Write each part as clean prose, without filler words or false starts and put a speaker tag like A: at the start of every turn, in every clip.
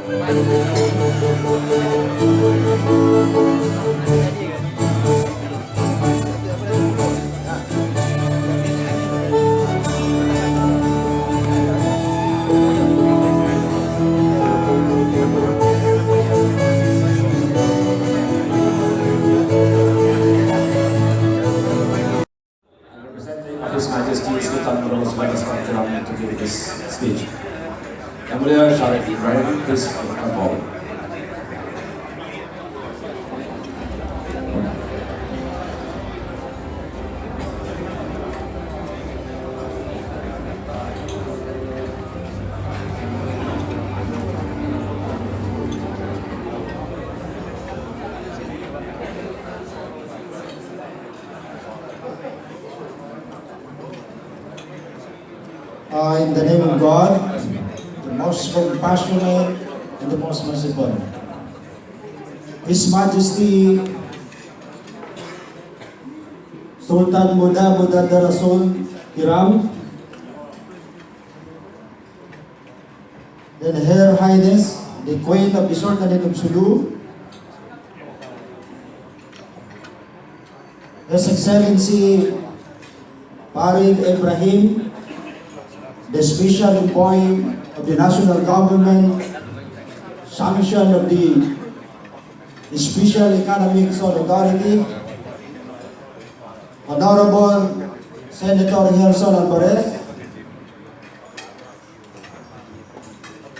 A: His Majesty Sultan Mudarasulail Kiram to give this speech. Camilo, Shariff, Ibrahim, please come forward.
B: In the name of God, the most compassionate and the most merciful. His Majesty Sultan Mudarasulail Kiram, then Her Highness, the Queen of the Sultanate of Sulu, His Excellency Parid Ibrahim, the special envoy of the national government, sanction of the Special Economic Solidarity, Honorable Senator Heherson Alvarez,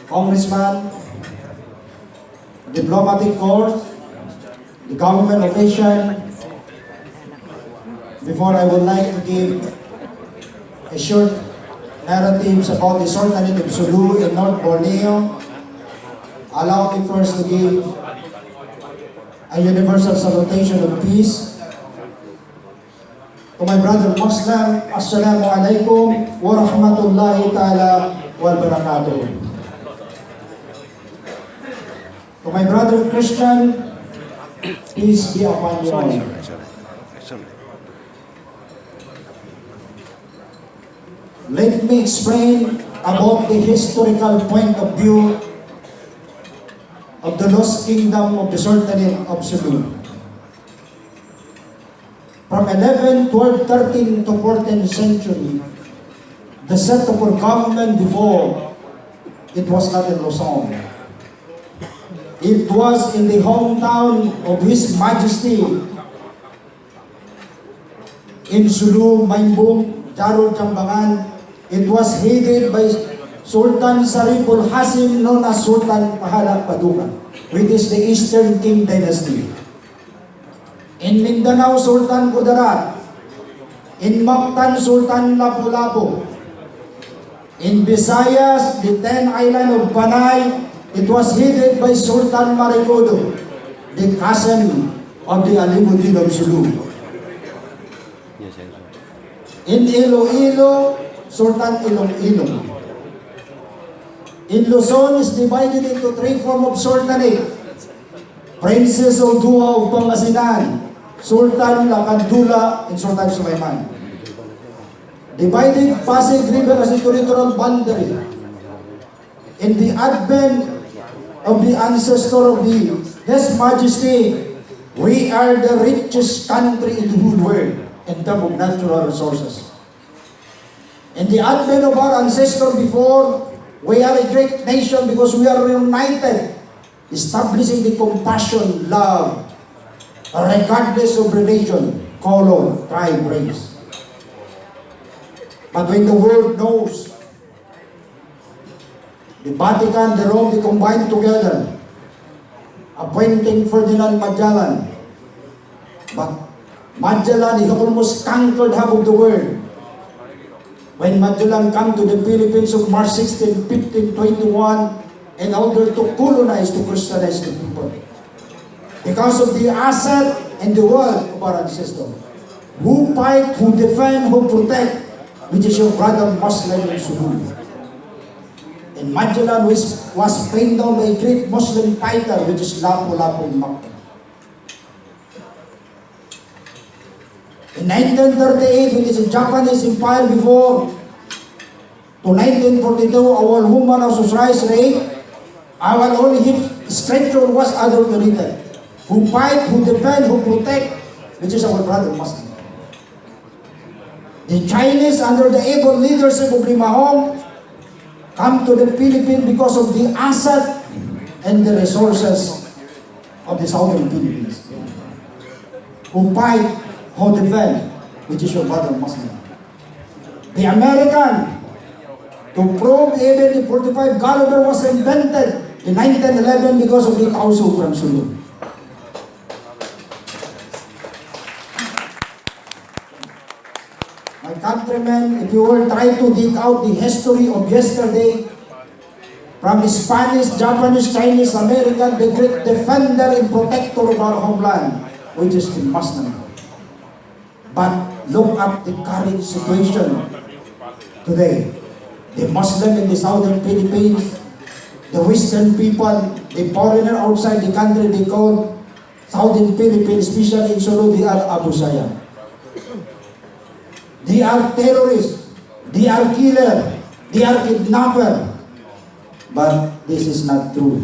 B: Congressman, diplomatic corps, the government official. Before, I would like to give a short narratives about the Sultanate of Sulu in North Borneo. Allow me first to give a universal salutation of peace to my brother Muslim. Assalamu alaikum wa rahmatullahi ta'ala wa barakatuh. To my brother Christian, peace be upon you all. Let me explain about the historical point of view of the lost kingdom of the Sultanate of Sulu. From 11, 12, 13 to 14th century, the set of our government before, it was not in Luzon. It was in the hometown of His Majesty in Sulu, Mainbong, Jarol, Jambangan. It was headed by Sultan Saripul Hasim, known as Sultan Pahala Paduka, which is the Eastern King Dynasty. In Mindanao, Sultan Kudarat. In Mactan, Sultan Lapu-Lapu. In Visayas, the 10 island of Panay, it was headed by Sultan Marikodo, the cousin of the Alimuddin of Sulu. In Iloilo, Sultan Iloilo. In Luzon is divided into 3 forms of sultanate. Princess of Dua of Pangasinan, Sultan Lakandula, and Sultan Sulaiman. Divided Pasig River as a territorial boundary. In the advent of the ancestor of His Majesty, we are the richest country in the whole world in terms of natural resources. In the advent of our ancestor before, we are a great nation because we are united, establishing the compassion, love, regardless of religion, color, tribe, race. But when the world knows, the Vatican, the Rome, they combined together, appointing Ferdinand Magellan. But Magellan, he almost conquered half of the world. When Magellan came to the Philippines on March 16, 1521, in order to colonize, to Christianize the people. Because of the asset and the wealth of our ancestors. Who fight, who defend, who protect, which is your brother Muslim in Sulu. And Magellan was pinned down by a great Muslim fighter, which is Lapu-Lapu in Mactan. In 1938, which is a Japanese empire before, to 1942, our human society rate, Our only scripture was adulterated. Who fight, who defend, who protect, which is our brother Muslim. The Chinese, under the able leadership of Limahong, come to the Philippines because of the asset and the resources of the southern Philippines. Who fight, who defend, which is your brother Muslim. The American, to prove even the 45 caliber was invented in 1911 because of the Kausu from Sulu. My countrymen, if you will try to dig out the history of yesterday, from Spanish, Japanese, Chinese, American, the great defender and protector of our homeland, which is the Muslim. But look at the current situation today. The Muslim in the southern Philippines, the Western people, the foreigner outside the country, they call southern Philippines, especially in Sulu, they are Abu Sayyaf. They are terrorists, they are killer, they are kidnapper. But this is not true.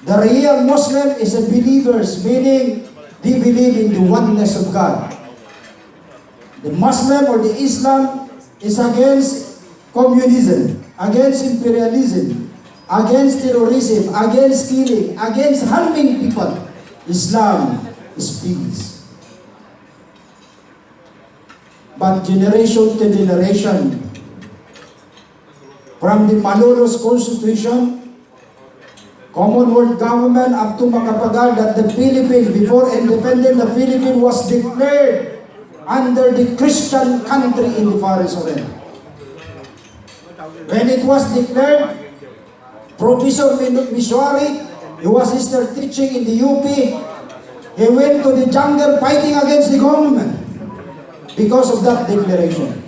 B: The real Muslim is a believers, meaning they believe in the oneness of God. The Muslim or the Islam is against communism, against imperialism, against terrorism, against killing, against harming people. Islam is peace. But generation to generation, from the Malolos Constitution, Commonwealth government up to Makapagal, that the Philippines, before independent, the Philippines was declared under the Christian country in the Far East. When it was declared, Professor Missouri, he was still teaching in the UP, he went to the jungle fighting against the government because of that declaration.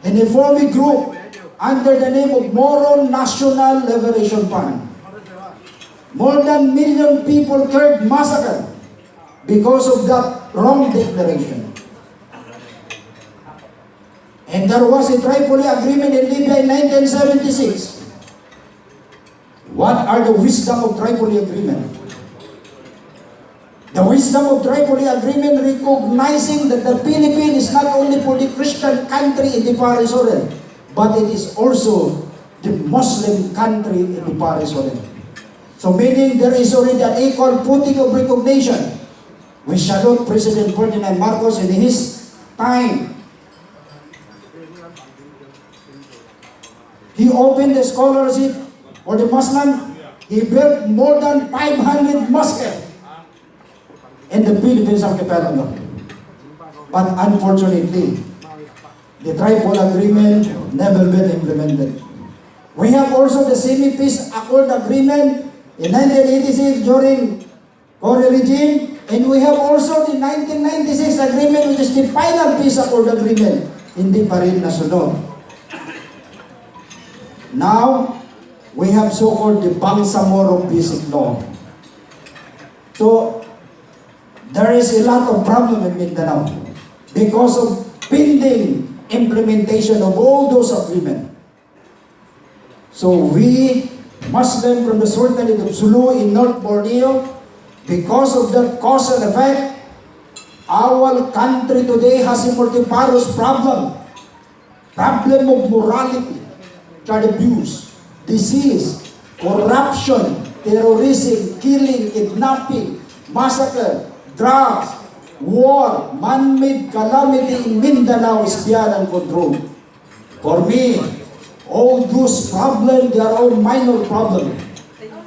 B: And he formed a group under the name of Moron National Liberation Fund. More than 1 million people killed, massacred because of that wrong declaration. And there was a Tripoli agreement in Libya in 1976. What are the wisdom of Tripoli agreement? The wisdom of Tripoli agreement recognizing that the Philippines is not only for the Christian country in the Far East, but it is also the Muslim country in the Far East. So meaning there is already an equal footing of recognition. We salute President Ferdinand Marcos in his time. He opened the scholarship for the Muslim. He built more than 500 mosques in the Philippines archipelago. But unfortunately, the Tripoli agreement never been implemented. We have also the semi-peace accord agreement in 1986 during Korea regime, and we have also the 1996 agreement, which is the final peace accord agreement, hindi pa rin nasunod. Now, we have so-called the Bangsamoro Basic Law. So, there is a lot of problem in Mindanao because of pending implementation of all those agreements. So we, Muslim from the Sultanate of Sulu in North Borneo, because of that cause and effect, our country today has a multifarious problem. Problem of morality, child abuse, disease, corruption, terrorism, killing, kidnapping, massacre, drugs, war, man-made calamity in Mindanao is beyond control. For me, all those problems, they are all minor problems.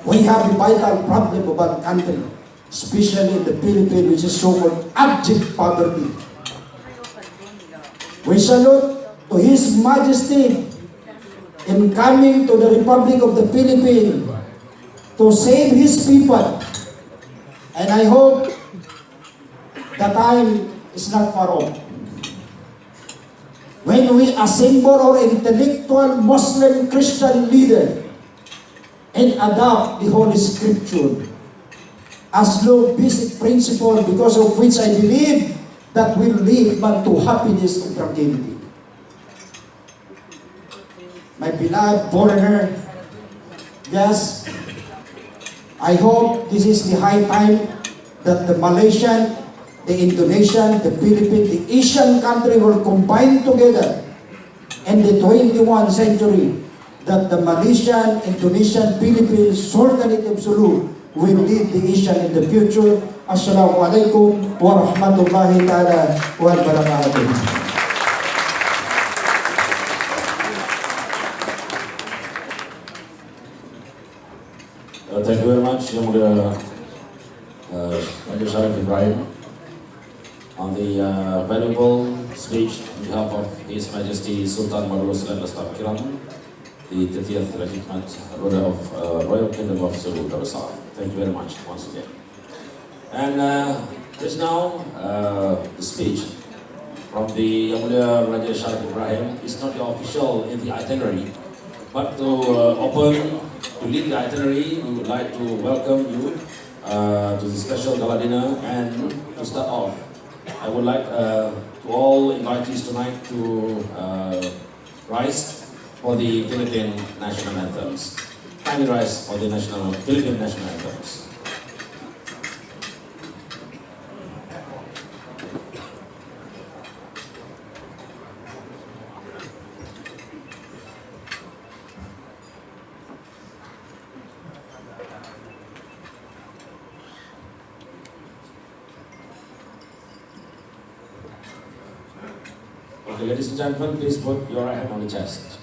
B: We have a vital problem of our country, especially in the Philippines, which is so-called abject poverty. We salute to His Majesty in coming to the Republic of the Philippines to save His people. And I hope the time is not far off when we assemble our intellectual Muslim Christian leader and adopt the Holy Scripture as low basic principle, because of which I believe that will lead man to happiness and tranquility. My beloved foreigner, guests, I hope this is the high time that the Malaysian, the Indonesian, the Philippines, the Asian country will combine together in the 21st century, that the Malaysian, Indonesian, Philippines, Sultanate of Sulu will lead the Asian in the future. Assalamualaikum warahmatullahi ta'ala wabarakatuh.
A: Thank you very much, Yang Mulia Shariff Ibrahim, on the valuable speech on behalf of His Majesty Sultan Mudarasulail Kiram, the 30th Legitimate Ruler of Royal Kingdom of Sulu Darussalam. Thank you very much once again. And just now, the speech from the Yang Mulia Raja Sharif Ibrahim is not the official in the itinerary, but to lead the itinerary, we would like to welcome you to the special gala dinner. And to start off, I would like to all invitees tonight to rise for the Philippine national anthems. Kindly rise for the Philippine national anthems. Okay, ladies and gentlemen, please put your right hand on the chest.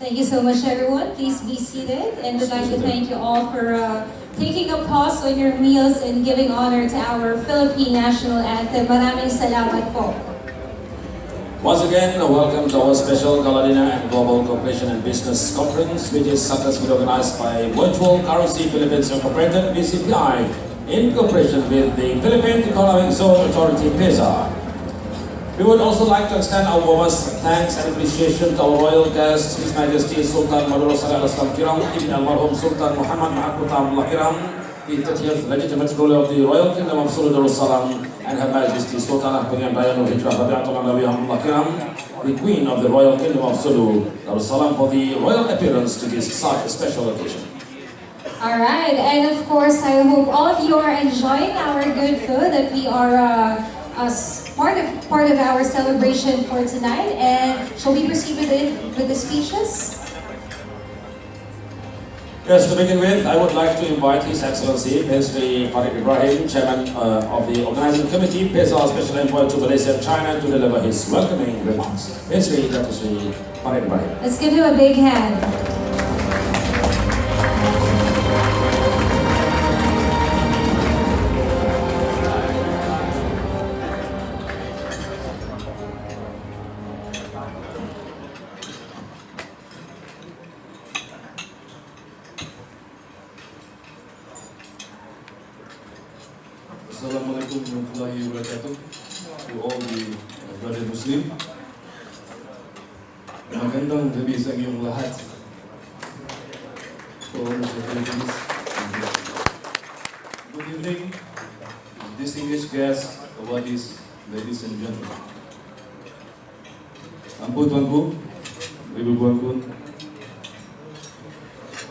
C: Thank you so much, everyone. Please be seated, and we'd like to thank you all for taking a pause on your meals and giving honor to our Philippine national anthem. Maraming salamat po.
A: Once again, welcome to our special gala dinner and global cooperation and business conference, which is successfully organized by Virtual Currency Philippines Incorporated (VCPI) in cooperation with the Philippine Economic Zone Authority (PEZA). We would also like to extend our warmest thanks and appreciation to our royal guest, His Majesty Sultan Mudarasulail Kiram, Ibn Almarhum Sultan Muhammad Mahakutah Kiram, the 30th legitimate ruler of the Royal Kingdom of Sulu Darussalam, and Her Majesty Sultanah Pengen Dayanur Hijrah Rabi'atullah Nabi Hamdullah Kiram, the Queen of the Royal Kingdom of Sulu Darussalam, for the royal appearance to this such a special occasion.
C: Alright, and of course, I hope all of you are enjoying our good food that we are part of our celebration for tonight. And shall we proceed with the speeches?
A: Yes, to begin with, I would like to invite His Excellency Pezri Farid Ibrahim, Chairman of the Organizing Committee, PEZA Special Envoy to Malaysia and China, to deliver his welcoming remarks. Pezri Dato Farid Ibrahim.
C: Let's give him a big hand.
D: Assalamualaikum warahmatullahi wabarakatuh to all the brother Muslim. Magandang gabi sa inyong lahat. To all the Filipinos. Good evening, distinguished guests, awardis, ladies and gentlemen. Ampun tuanku, ibu puanku,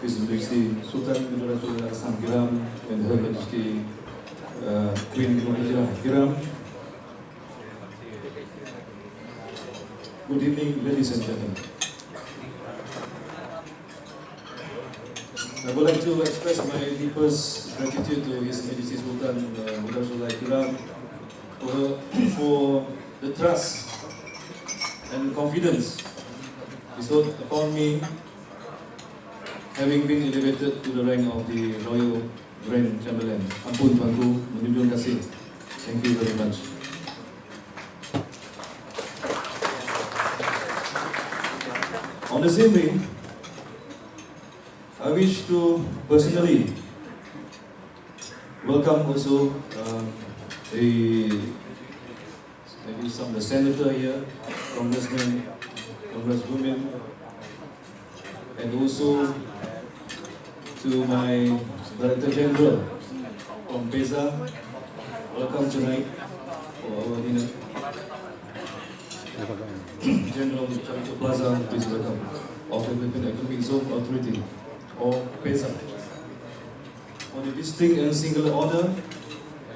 D: His Majesty Sultan Mudarasulail Kiram and Her Majesty Queen Indonesia Kiram. Good evening, ladies and gentlemen. I would like to express my deepest gratitude to His Majesty Sultan Mudarasulail Kiram for the trust and confidence bestowed upon me, having been elevated to the rank of the Royal Grand Chamberlain. Ampun Bangku, menunjukkan kasih. Thank you very much. On the same way, I wish to personally welcome also maybe some the senator here, Congressman, Congresswomen, and also to my Director General from PEZA. Welcome tonight for our dinner. General Charito Plaza, please welcome. Of the Philippine Economic Zone Authority, or PEZA, on the distinct and singular honor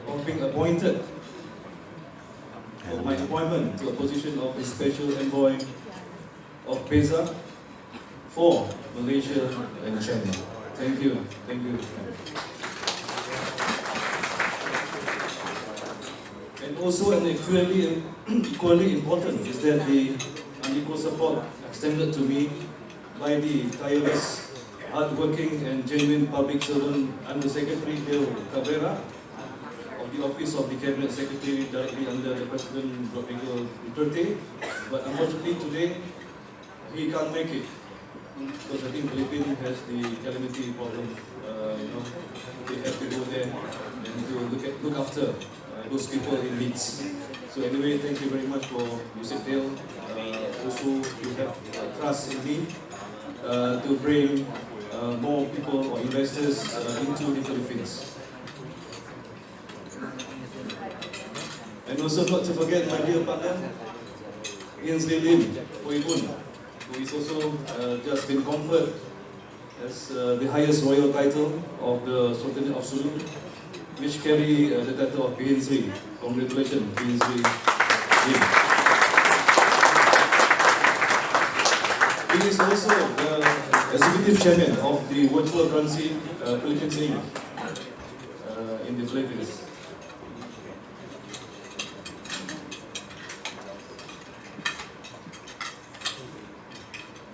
D: of being appointed for my appointment to a position of a Special Envoy of PEZA for Malaysia and China. Thank you. Thank you. And also, and equally important is that the unequal support extended to me by the tireless, hardworking and genuine public servant Under Secretary Del Cabrera of the Office of the Cabinet Secretary directly under the President Rodrigo Duterte. But unfortunately today, he can't make it because I think Philippines has the calamity problem. They have to go there and to look after those people in needs. So anyway, thank you very much for Yusuf Dale. Also, you have trust in me to bring more people or investors into the Philippines. And also not to forget my dear partner, Lim Oibun, who is also just been conferred as the highest royal title of the Sultanate of Sulu, which carry the title of BGen. Congratulations, BGen. He is also the executive chairman of the Virtual Currency Philippines Inc. In the Philippines.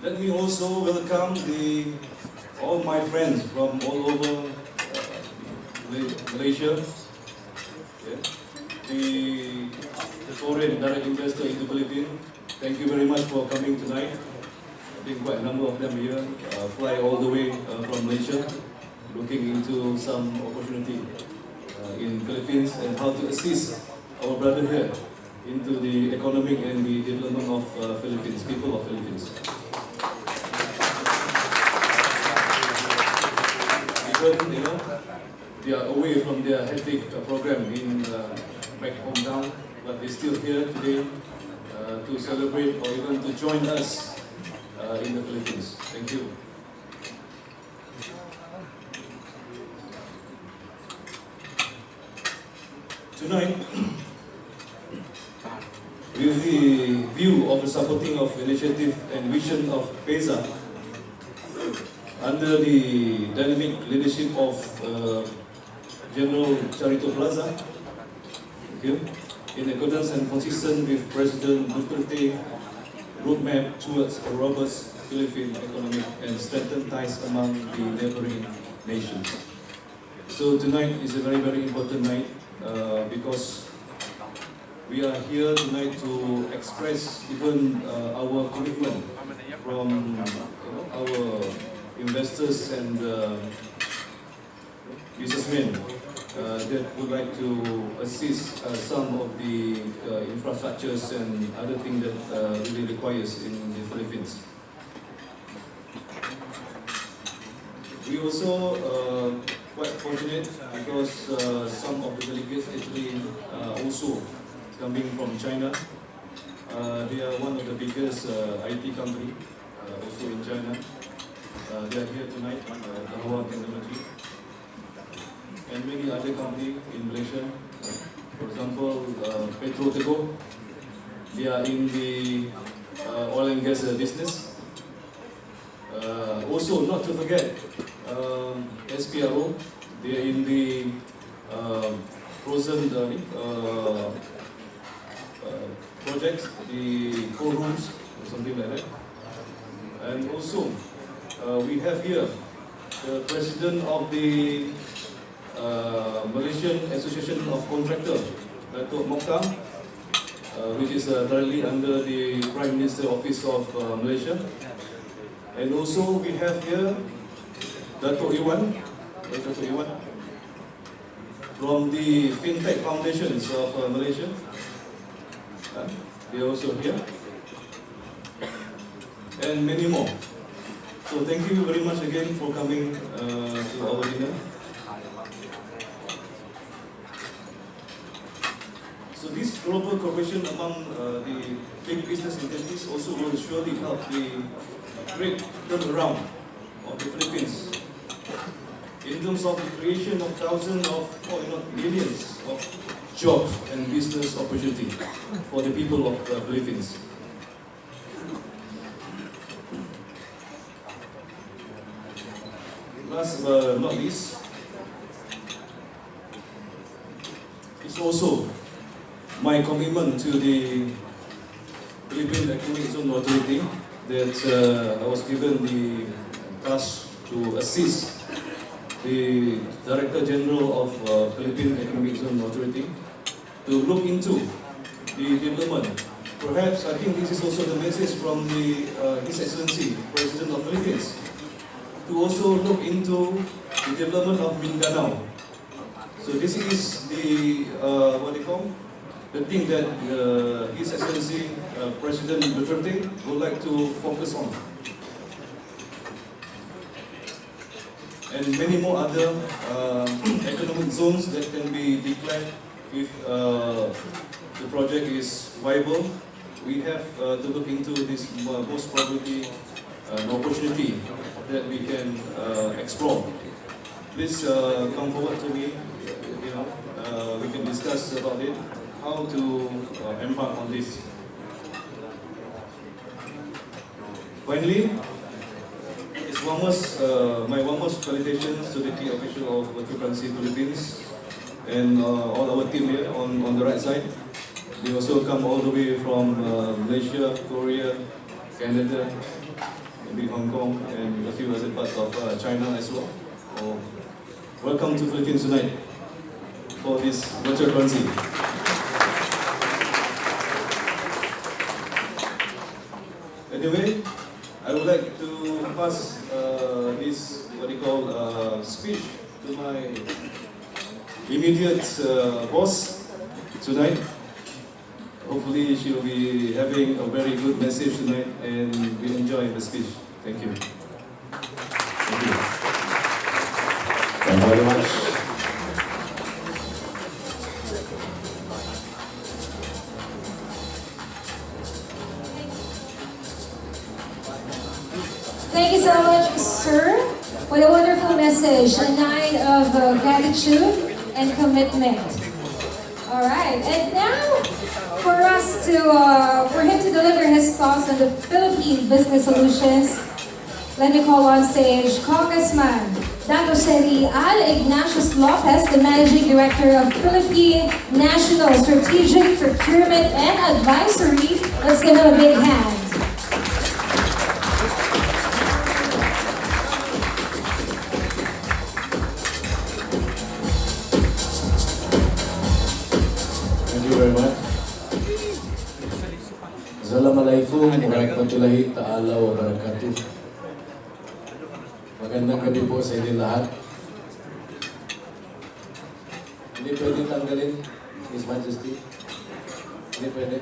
D: Let me also welcome all my friends from all over Malaysia, the foreign direct investor into Philippines. Thank you very much for coming tonight. I think quite a number of them here fly all the way from Malaysia, looking into some opportunity in Philippines and how to assist our brother here into the economic and the development of Philippines, people of Philippines. Even, they are away from their hectic program in back hometown, but they're still here today to celebrate or even to join us in the Philippines. Thank you. Tonight, with the view of the supporting of initiative and vision of PEZA, under the dynamic leadership of General Charito Plaza, in accordance and consistent with President Duterte's roadmap towards a robust Philippine economic and strengthened ties among the neighboring nations. So tonight is a very, very important night because we are here tonight to express even our commitment from our investors and businessmen that would like to assist some of the infrastructures and other things that really requires in the Philippines. We also quite fortunate because some of the delegates actually also coming from China. They are one of the biggest IT company also in China. They are here tonight, Dahua Technology, and many other companies in Malaysia. For example, Petro Tegoh, they are in the oil and gas business. Also, not to forget, SPRO. They are in the frozen project, the cold rooms, or something like that. And also, we have here the president of the Malaysian Association of Contractors, Dato Mokhtar, which is directly under the Prime Minister Office of Malaysia. And also we have here Dato Iwan, from the FinTech Foundations of Malaysia. They are also here. And many more. So thank you very much again for coming to our dinner. So this global cooperation among the big business entities also will surely help the great turnaround of the Philippines in terms of the creation of thousands of, or millions of jobs and business opportunity for the people of the Philippines. Last but not least, it's also my commitment to the Philippine Economic Zone Authority that I was given the task to assist the Director General of Philippine Economic Zone Authority to look into the development. Perhaps I think this is also the message from the His Excellency President of Philippines, to also look into the development of Mindanao. So this is the the thing that His Excellency President Duterte would like to focus on. And many more other economic zones that can be declared if the project is viable. We have to look into this most probably an opportunity that we can explore. Please come forward to me. We can discuss about it, how to embark on this. Finally, my warmest felicitations to the key official of Cryptocurrency Philippines and all our team here on the right side. They also come all the way from Malaysia, Korea, Canada, maybe Hong Kong, and a few other parts of China as well. Welcome to Philippines tonight for this virtual currency. Anyway, I would like to pass this speech to my immediate boss tonight. Hopefully she will be having a very good message tonight and will enjoy the speech. Thank you. Thank you.
A: Thank you very much.
C: Thank you so much, sir. What a wonderful message, a night of gratitude and commitment. All right, and now for him to deliver his thoughts on the Philippine business solutions, let me call on stage Congressman Dato Ignatius Lopez, the Managing Director of Philippine National Strategic Procurement and Advisory. Let's give him a big hand.
E: Very much. Assalamualaikum warahmatullahi ta'ala wabarakatuh. Magandang gabi po sa inyo lahat. Hindi pwede tanggalin, His Majesty. Hindi pwede.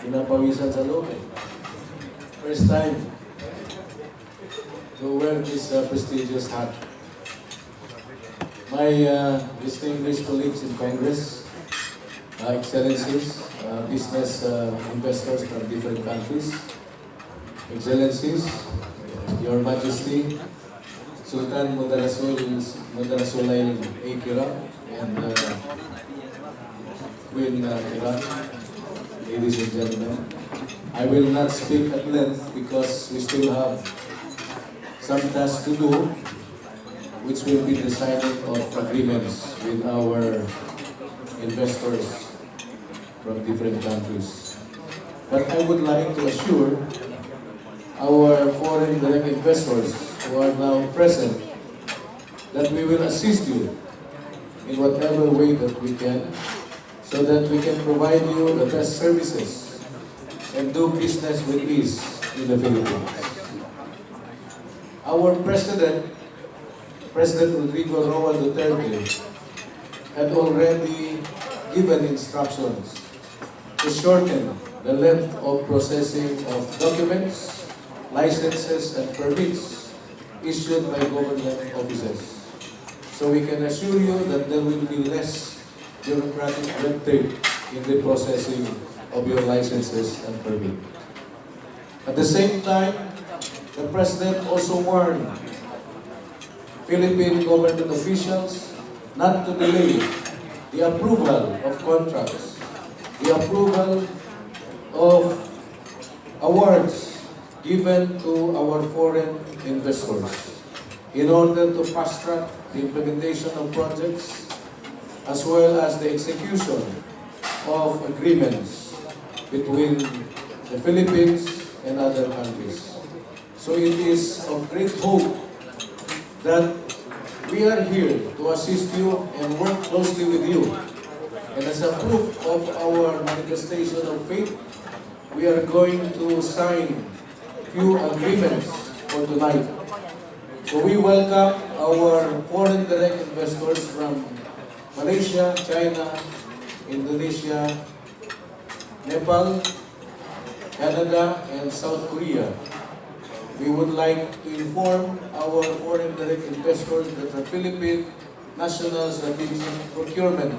E: Pinapawisan sa loob eh. First time to wear this prestigious hat. My distinguished colleagues in Congress, Excellencies, business investors from different countries, Excellencies, Your Majesty, Sultan Mudarasulail A. Kiram, and Queen Kiram, ladies and gentlemen. I will not speak at length because we still have some tasks to do, which will be the signing of agreements with our investors from different countries. But I would like to assure our foreign direct investors who are now present that we will assist you in whatever way that we can, so that we can provide you the best services and do business with ease in the Philippines. Our President Rodrigo Roa Duterte, had already given instructions to shorten the length of processing of documents, licenses, and permits issued by government officers. So we can assure you that there will be less bureaucratic red tape in the processing of your licenses and permits. At the same time, the President also warned Philippine government officials not to delay the approval of contracts, the approval of awards given to our foreign investors in order to fast-track the implementation of projects as well as the execution of agreements between the Philippines and other countries. So it is of great hope that we are here to assist you and work closely with you. And as a proof of our manifestation of faith, we are going to sign few agreements for tonight. So we welcome our foreign direct investors from Malaysia, China, Indonesia, Nepal, Canada, and South Korea. We would like to inform our foreign direct investors that the Philippine National Strategic Procurement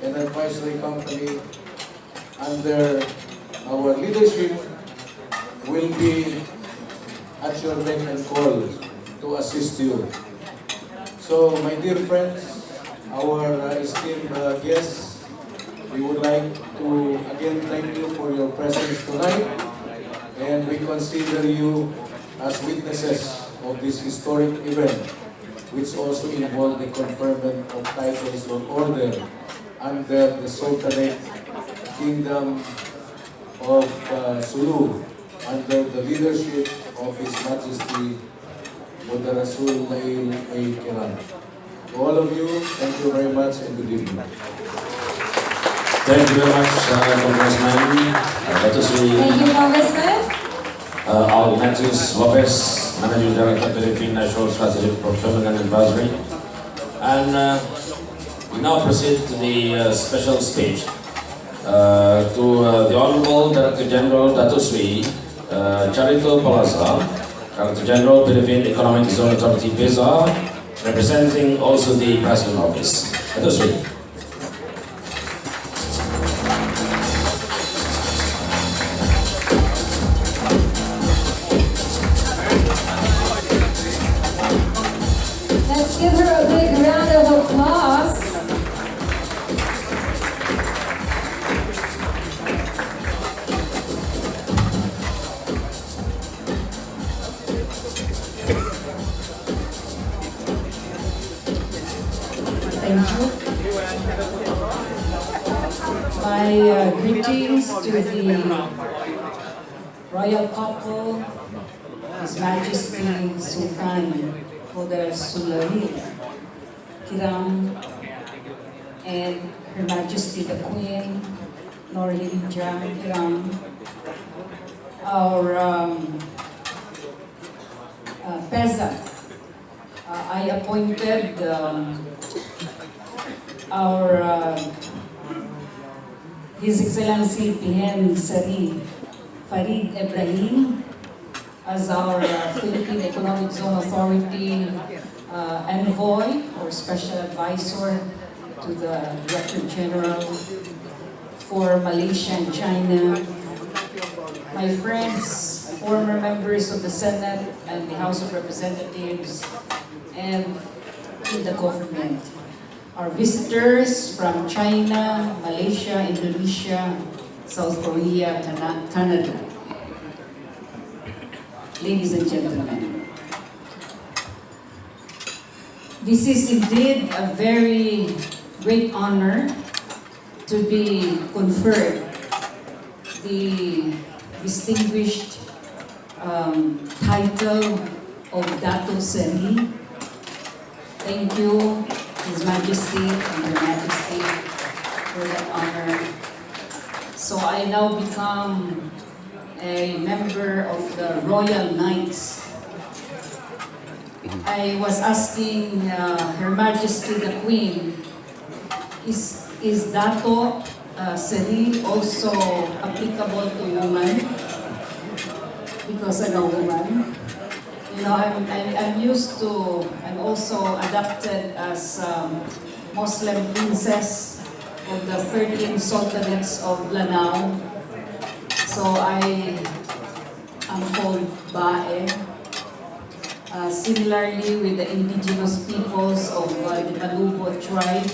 E: and Advisory Company under our leadership will be at your beck and call to assist you. So, my dear friends, our esteemed guests, we would like to again thank you for your presence tonight, and we consider you as witnesses of this historic event, which also involved the conferment of titles of order under the Sultanate Kingdom of Sulu, under the leadership of His Majesty Mudarasulail A. Kiram. To all of you, thank you very much and good evening.
A: Thank you very much, Congressman. Dato
C: Thank you, Congressman.
A: Alvarez Lopez, Managing Director, Philippine National Strategic Procurement and Advisory. And we now proceed to the special speech to the Honorable Director General Dato Charito Plaza, Director General, Philippine Economic Zone Authority PEZA, representing also the President Office. Dato
C: Let's give her a big round of applause.
F: Thank you. My greetings to the royal couple, His Majesty Sultan Mudarasulail, Kiram, and Her Majesty the Queen, Kiram, our PEZA. I appointed our His Excellency BGen Farid Ibrahim as our Philippine Economic Zone Authority envoy or special advisor to the Director General for Malaysia and China. My friends, former members of the Senate and the House of Representatives, and in the government. Our visitors from China, Malaysia, Indonesia, South Korea, Canada. Ladies and gentlemen, This is indeed a very great honor to be conferred the distinguished title of Dato Cecille. Thank you, His Majesty and Her Majesty, for that honor. So I now become a member of the Royal Knights. I was asking Her Majesty the Queen, is Dato Cecille also applicable to women? Because I'm a woman. You know, I'm used to, I'm also adopted as Muslim princess of the 13 sultanates of Lanao. So I am called Bae. Similarly with the indigenous peoples of the Malubo tribe,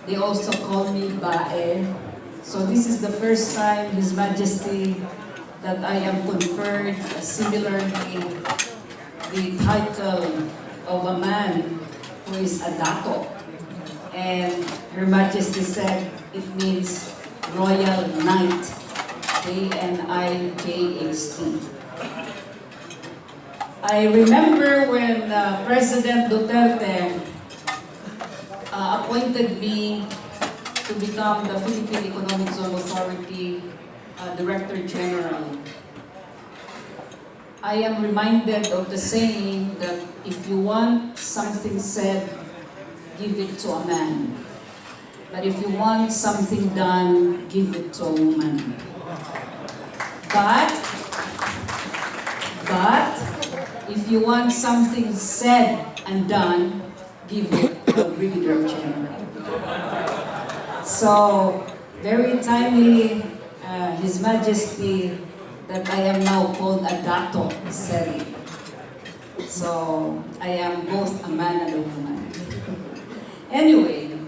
F: they also call me Bae. So this is the first time, His Majesty, that I am conferred similarly the title of a man who is a Dato. And Her Majesty said it means Royal Knight, K-N-I-J-H-T. I remember when President Duterte appointed me to become the Philippine Economic Zone Authority Director General. I am reminded of the saying that if you want something said, give it to a man. But if you want something done, give it to a woman. But if you want something said and done, give it to a Brigadier General. So, very timely, His Majesty, that I am now called a Dato Cecille. So, I am both a man and a woman. Anyway,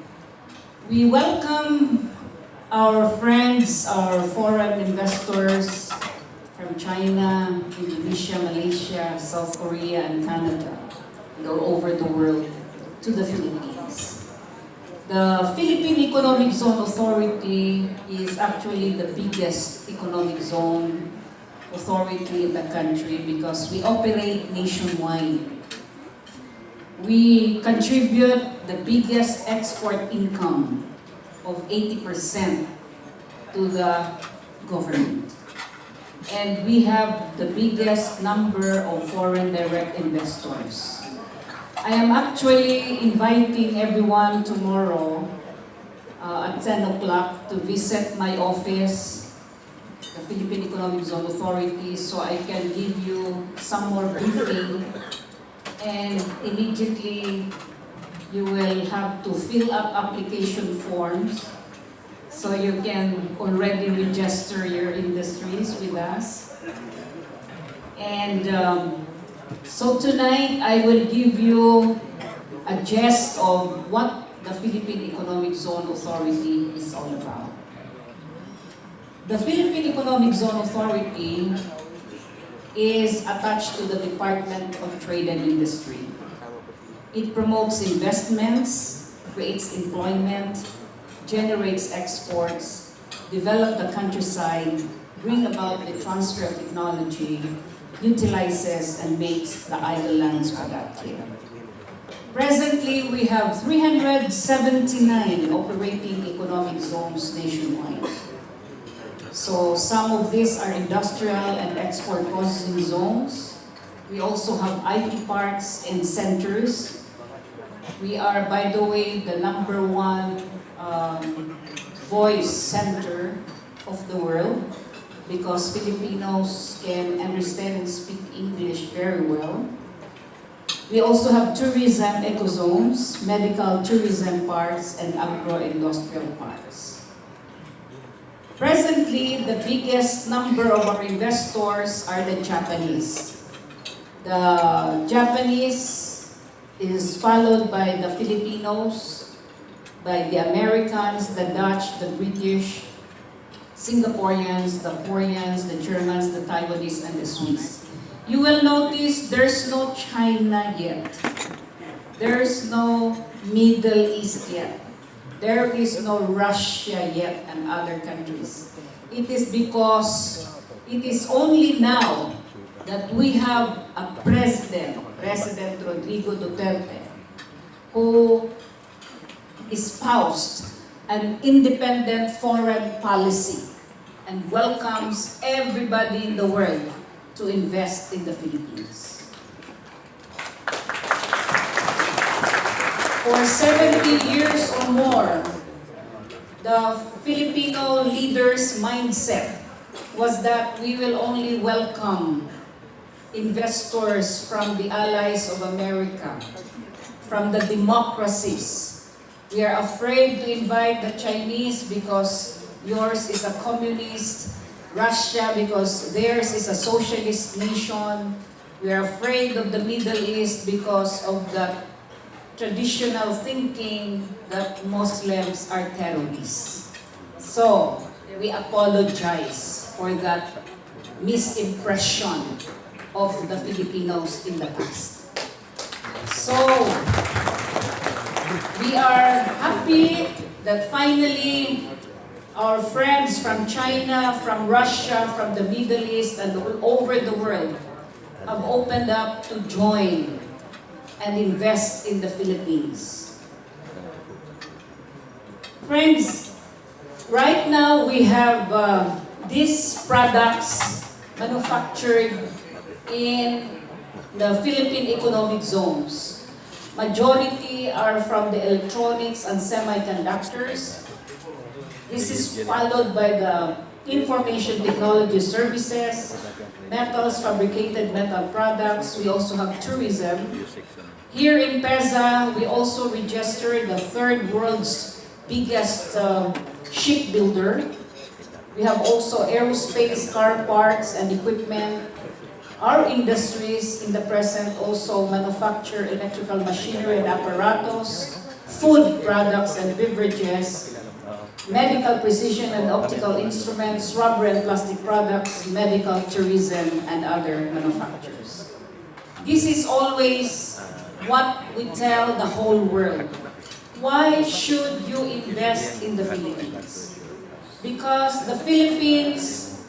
F: we welcome our friends, our foreign investors from China, Indonesia, Malaysia, South Korea, and Canada, and all over the world to the Philippines. The Philippine Economic Zone Authority is actually the biggest economic zone authority in the country because we operate nationwide. We contribute the biggest export income of 80% to the government. And we have the biggest number of foreign direct investors. I am actually inviting everyone tomorrow at 10 o'clock to visit my office, the Philippine Economic Zone Authority, so I can give you some more briefing, and immediately you will have to fill up application forms so you can already register your industries with us. And so tonight, I will give you a gist of what the Philippine Economic Zone Authority is all about. The Philippine Economic Zone Authority is attached to the Department of Trade and Industry. It promotes investments, creates employment, generates exports, develop the countryside, bring about the transfer of technology, utilizes and makes the idle lands productive. Presently, we have 379 operating economic zones nationwide. So some of these are industrial and export processing zones. We also have IT parks and centers. We are, by the way, the #1 voice center of the world because Filipinos can understand and speak English very well. We also have tourism ecozones, medical tourism parks, and agro-industrial parks. Presently, the biggest number of our investors are the Japanese. The Japanese is followed by the Filipinos, by the Americans, the Dutch, the British, Singaporeans, the Koreans, the Germans, the Taiwanese, and the Swiss. You will notice there's no China yet. there's no Middle East yet. There is no Russia yet and other countries. It is because it is only now that we have a president, President Rodrigo Duterte, who espoused an independent foreign policy and welcomes everybody in the world to invest in the Philippines. For 70 years or more, the Filipino leaders' mindset was that we will only welcome investors from the allies of America, from the democracies. We are afraid to invite the Chinese because yours is a communist, Russia because theirs is a socialist nation. We are afraid of the Middle East because of the traditional thinking that Muslims are terrorists. So, we apologize for that misimpression of the Filipinos in the past. So, we are happy that finally our friends from China, from Russia, from the Middle East, and all over the world have opened up to join and invest in the Philippines. Friends, right now we have these products manufactured in the Philippine economic zones. Majority are from the electronics and semiconductors. This is followed by the information technology services, metals, fabricated metal products. We also have tourism. Here in PEZA, we also registered the third world's biggest shipbuilder. We have also aerospace, car parts, and equipment. Our industries in the present also manufacture electrical machinery and apparatus, food products and beverages, medical precision and optical instruments, rubber and plastic products, medical, tourism, and other manufacturers. This is always what we tell the whole world. Why should you invest in the Philippines? Because the Philippines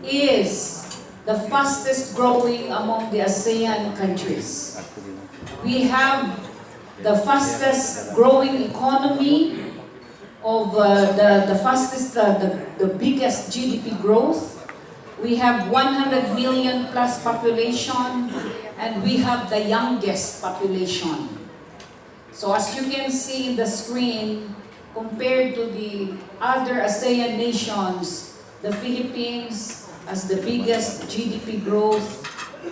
F: is the fastest growing among the ASEAN countries. We have the fastest growing economy of the biggest GDP growth. We have 100 million plus population, and we have the youngest population. So as you can see in the screen, compared to the other ASEAN nations, the Philippines has the biggest GDP growth,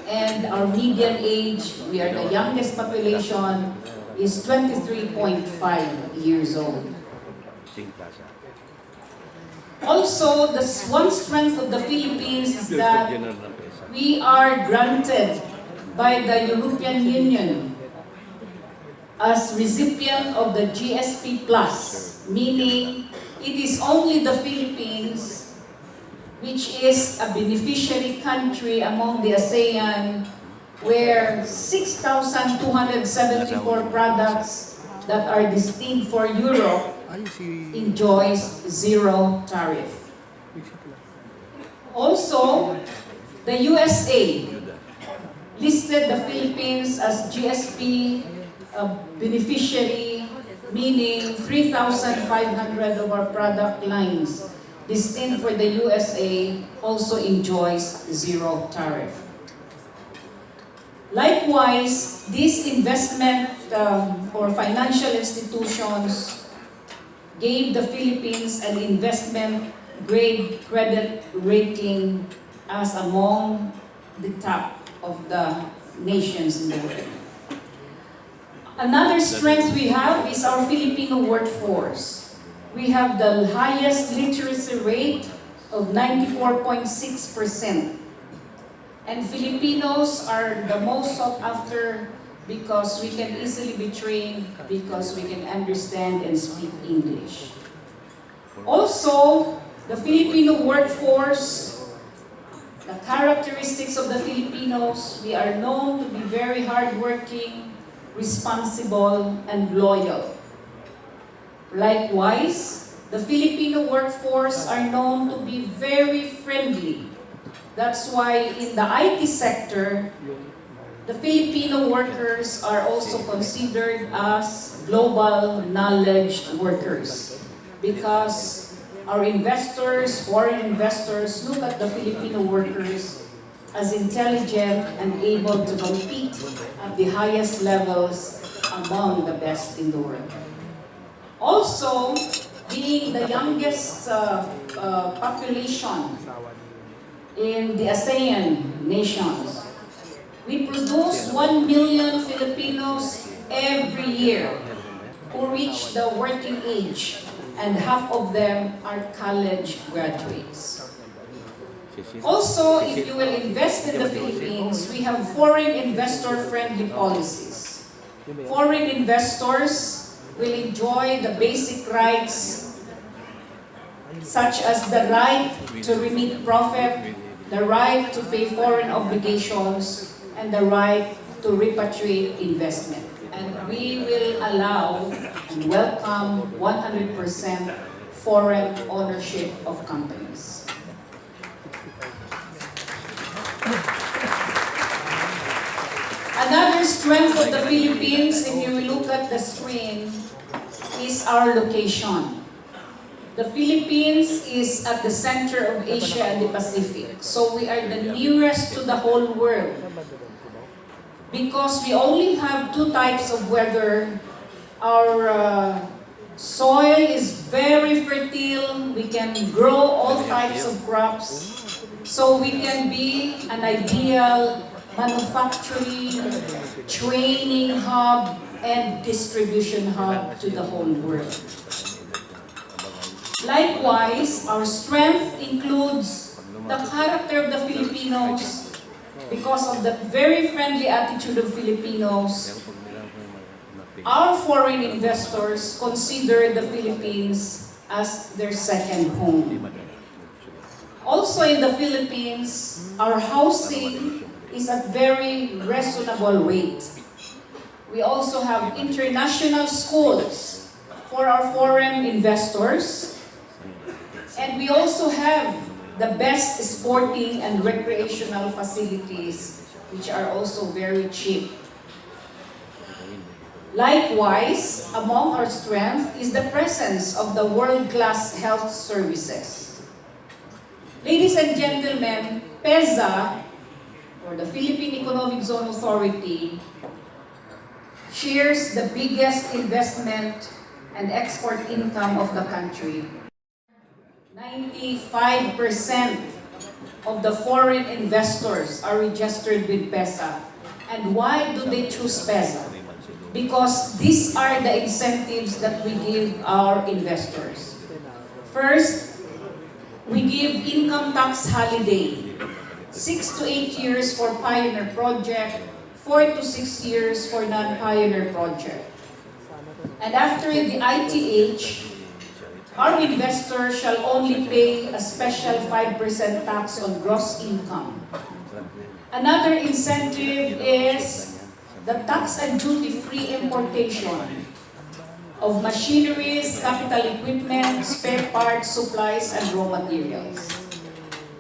F: and our median age, we are the youngest population, is 23.5 years old. Also, the one strength of the Philippines is that we are granted by the European Union as recipient of the GSP+, meaning it is only the Philippines which is a beneficiary country among the ASEAN where 6,274 products that are destined for Europe enjoys zero tariff. Also, the USA listed the Philippines as GSP beneficiary, meaning 3,500 of our product lines destined for the USA also enjoys zero tariff. Likewise, this investment or financial institutions gave the Philippines an investment grade credit rating as among the top of the nations in the world. Another strength we have is our Filipino workforce. We have the highest literacy rate of 94.6%. And Filipinos are the most sought after because we can easily be trained, because we can understand and speak English. Also, the Filipino workforce, the characteristics of the Filipinos, we are known to be very hardworking, responsible, and loyal. Likewise, the Filipino workforce are known to be very friendly. That's why in the IT sector, the Filipino workers are also considered as global knowledge workers because our investors, foreign investors, look at the Filipino workers as intelligent and able to compete at the highest levels among the best in the world. Also, being the youngest population in the ASEAN nations, we produce 1 million Filipinos every year who reach the working age, and half of them are college graduates. Also, if you will invest in the Philippines, we have foreign investor-friendly policies. Foreign investors will enjoy the basic rights such as the right to remit profit, the right to pay foreign obligations, and the right to repatriate investment. And we will allow and welcome 100% foreign ownership of companies. Another strength of the Philippines, if you look at the screen, is our location. The Philippines is at the center of Asia and the Pacific. So we are the nearest to the whole world. Because we only have two types of weather. Our soil is very fertile. We can grow all types of crops. So we can be an ideal manufacturing, training hub, and distribution hub to the whole world. Likewise, our strength includes the character of the Filipinos. Because of the very friendly attitude of Filipinos, our foreign investors consider the Philippines as their second home. Also in the Philippines, our housing is at very reasonable rate. We also have international schools for our foreign investors. And we also have the best sporting and recreational facilities, which are also very cheap. Likewise, among our strength is the presence of the world-class health services. Ladies and gentlemen, PEZA, or the Philippine Economic Zone Authority, shares the biggest investment and export income of the country. 95% of the foreign investors are registered with PEZA. And why do they choose PEZA? Because these are the incentives that we give our investors. First, we give income tax holiday. 6 to 8 years for pioneer project, 4 to 6 years for non-pioneer project. And after the ITH, our investor shall only pay a special 5% tax on gross income. Another incentive is the tax and duty-free importation of machineries, capital equipment, spare parts, supplies, and raw materials.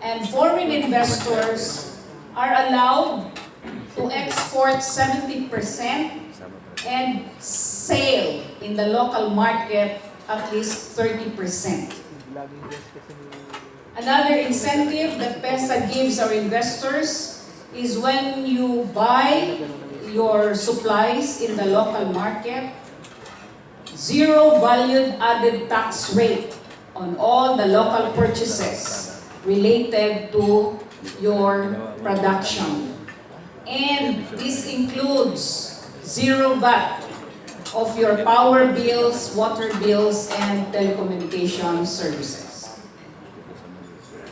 F: And foreign investors are allowed to export 70% and sell in the local market at least 30%. Another incentive that PEZA gives our investors is when you buy your supplies in the local market, zero value added tax rate on all the local purchases related to your production. And this includes zero VAT of your power bills, water bills, and telecommunication services.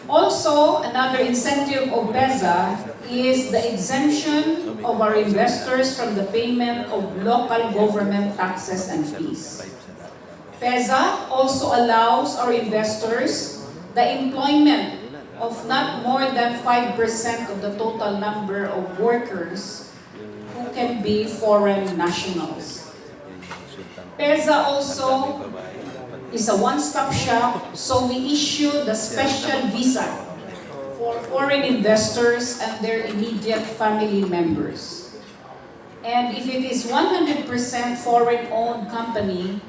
F: Also, another incentive of PEZA is the exemption of our investors from the payment of local government taxes and fees. PEZA also allows our investors the employment of not more than 5% of the total number of workers who can be foreign nationals. PEZA also is a one-stop shop, so we issue the special visa for foreign investors and their immediate family members. And if it is 100% foreign-owned company,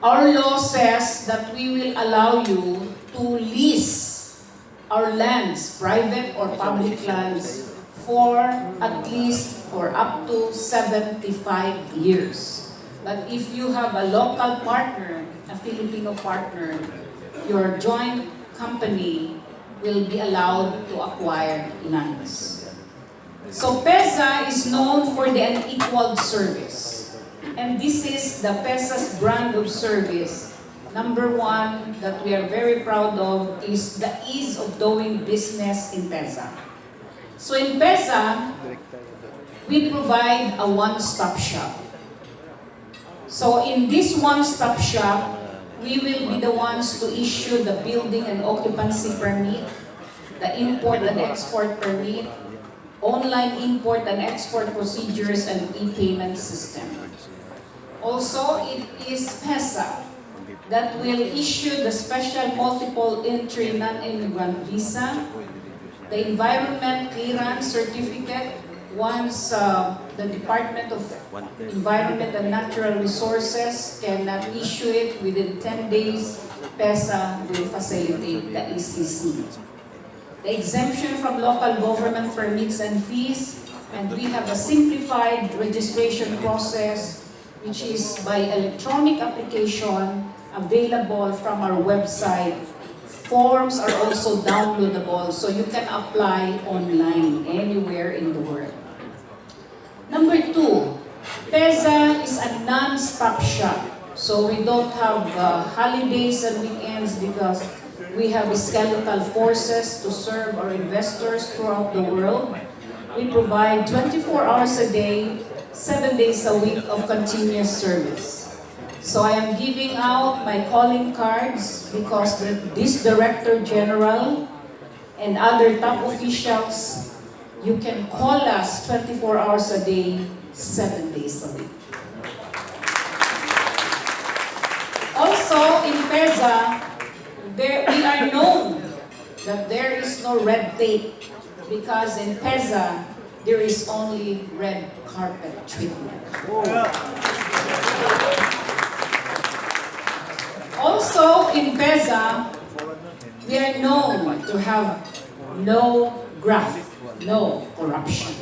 F: our law says that we will allow you to lease our lands, private or public lands, for at least or up to 75 years. But if you have a local partner, a Filipino partner, your joint company will be allowed to acquire lands. So PEZA is known for the unequaled service. And this is the PEZA's brand of service. Number one that we are very proud of is the ease of doing business in PEZA. So in PEZA, we provide a one-stop shop. So in this one-stop shop, we will be the ones to issue the building and occupancy permit, the import and export permit, online import and export procedures, and e-payment system. Also, it is PEZA that will issue the special multiple entry non-immigrant visa, the environment clearance certificate once the Department of Environment and Natural Resources cannot issue it within 10 days, PEZA will facilitate the ECC. The exemption from local government permits and fees, and we have a simplified registration process which is by electronic application available from our website. Forms are also downloadable, so you can apply online anywhere in the world. Number two, PEZA is a non-stop shop. So we don't have holidays and weekends because we have skeletal forces to serve our investors throughout the world. We provide 24 hours a day, 7 days a week of continuous service. So I am giving out my calling cards because this Director General and other top officials, you can call us 24 hours a day, 7 days a week. Also, in PEZA, we are known that there is no red tape because in PEZA, there is only red carpet treatment. Also, in PEZA, we are known to have no graft, no corruption.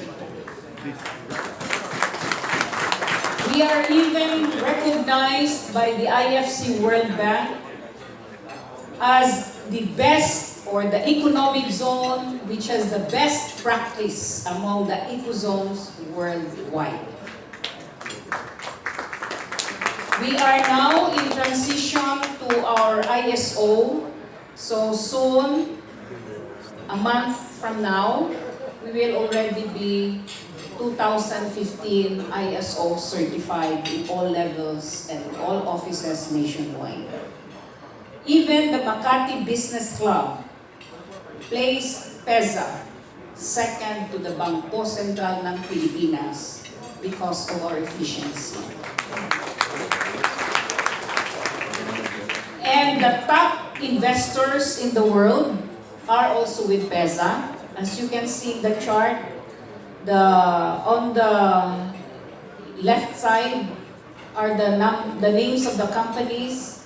F: We are even recognized by the IFC World Bank as the best or the economic zone which has the best practice among the ecozones worldwide. We are now in transition to our ISO. So soon, a month from now, we will already be 2015 ISO certified in all levels and all offices nationwide. Even the Makati Business Club placed PEZA second to the Bangko Sentral ng Pilipinas because of our efficiency. And the top investors in the world are also with PEZA. As you can see in the chart, on the left side are the names of the companies.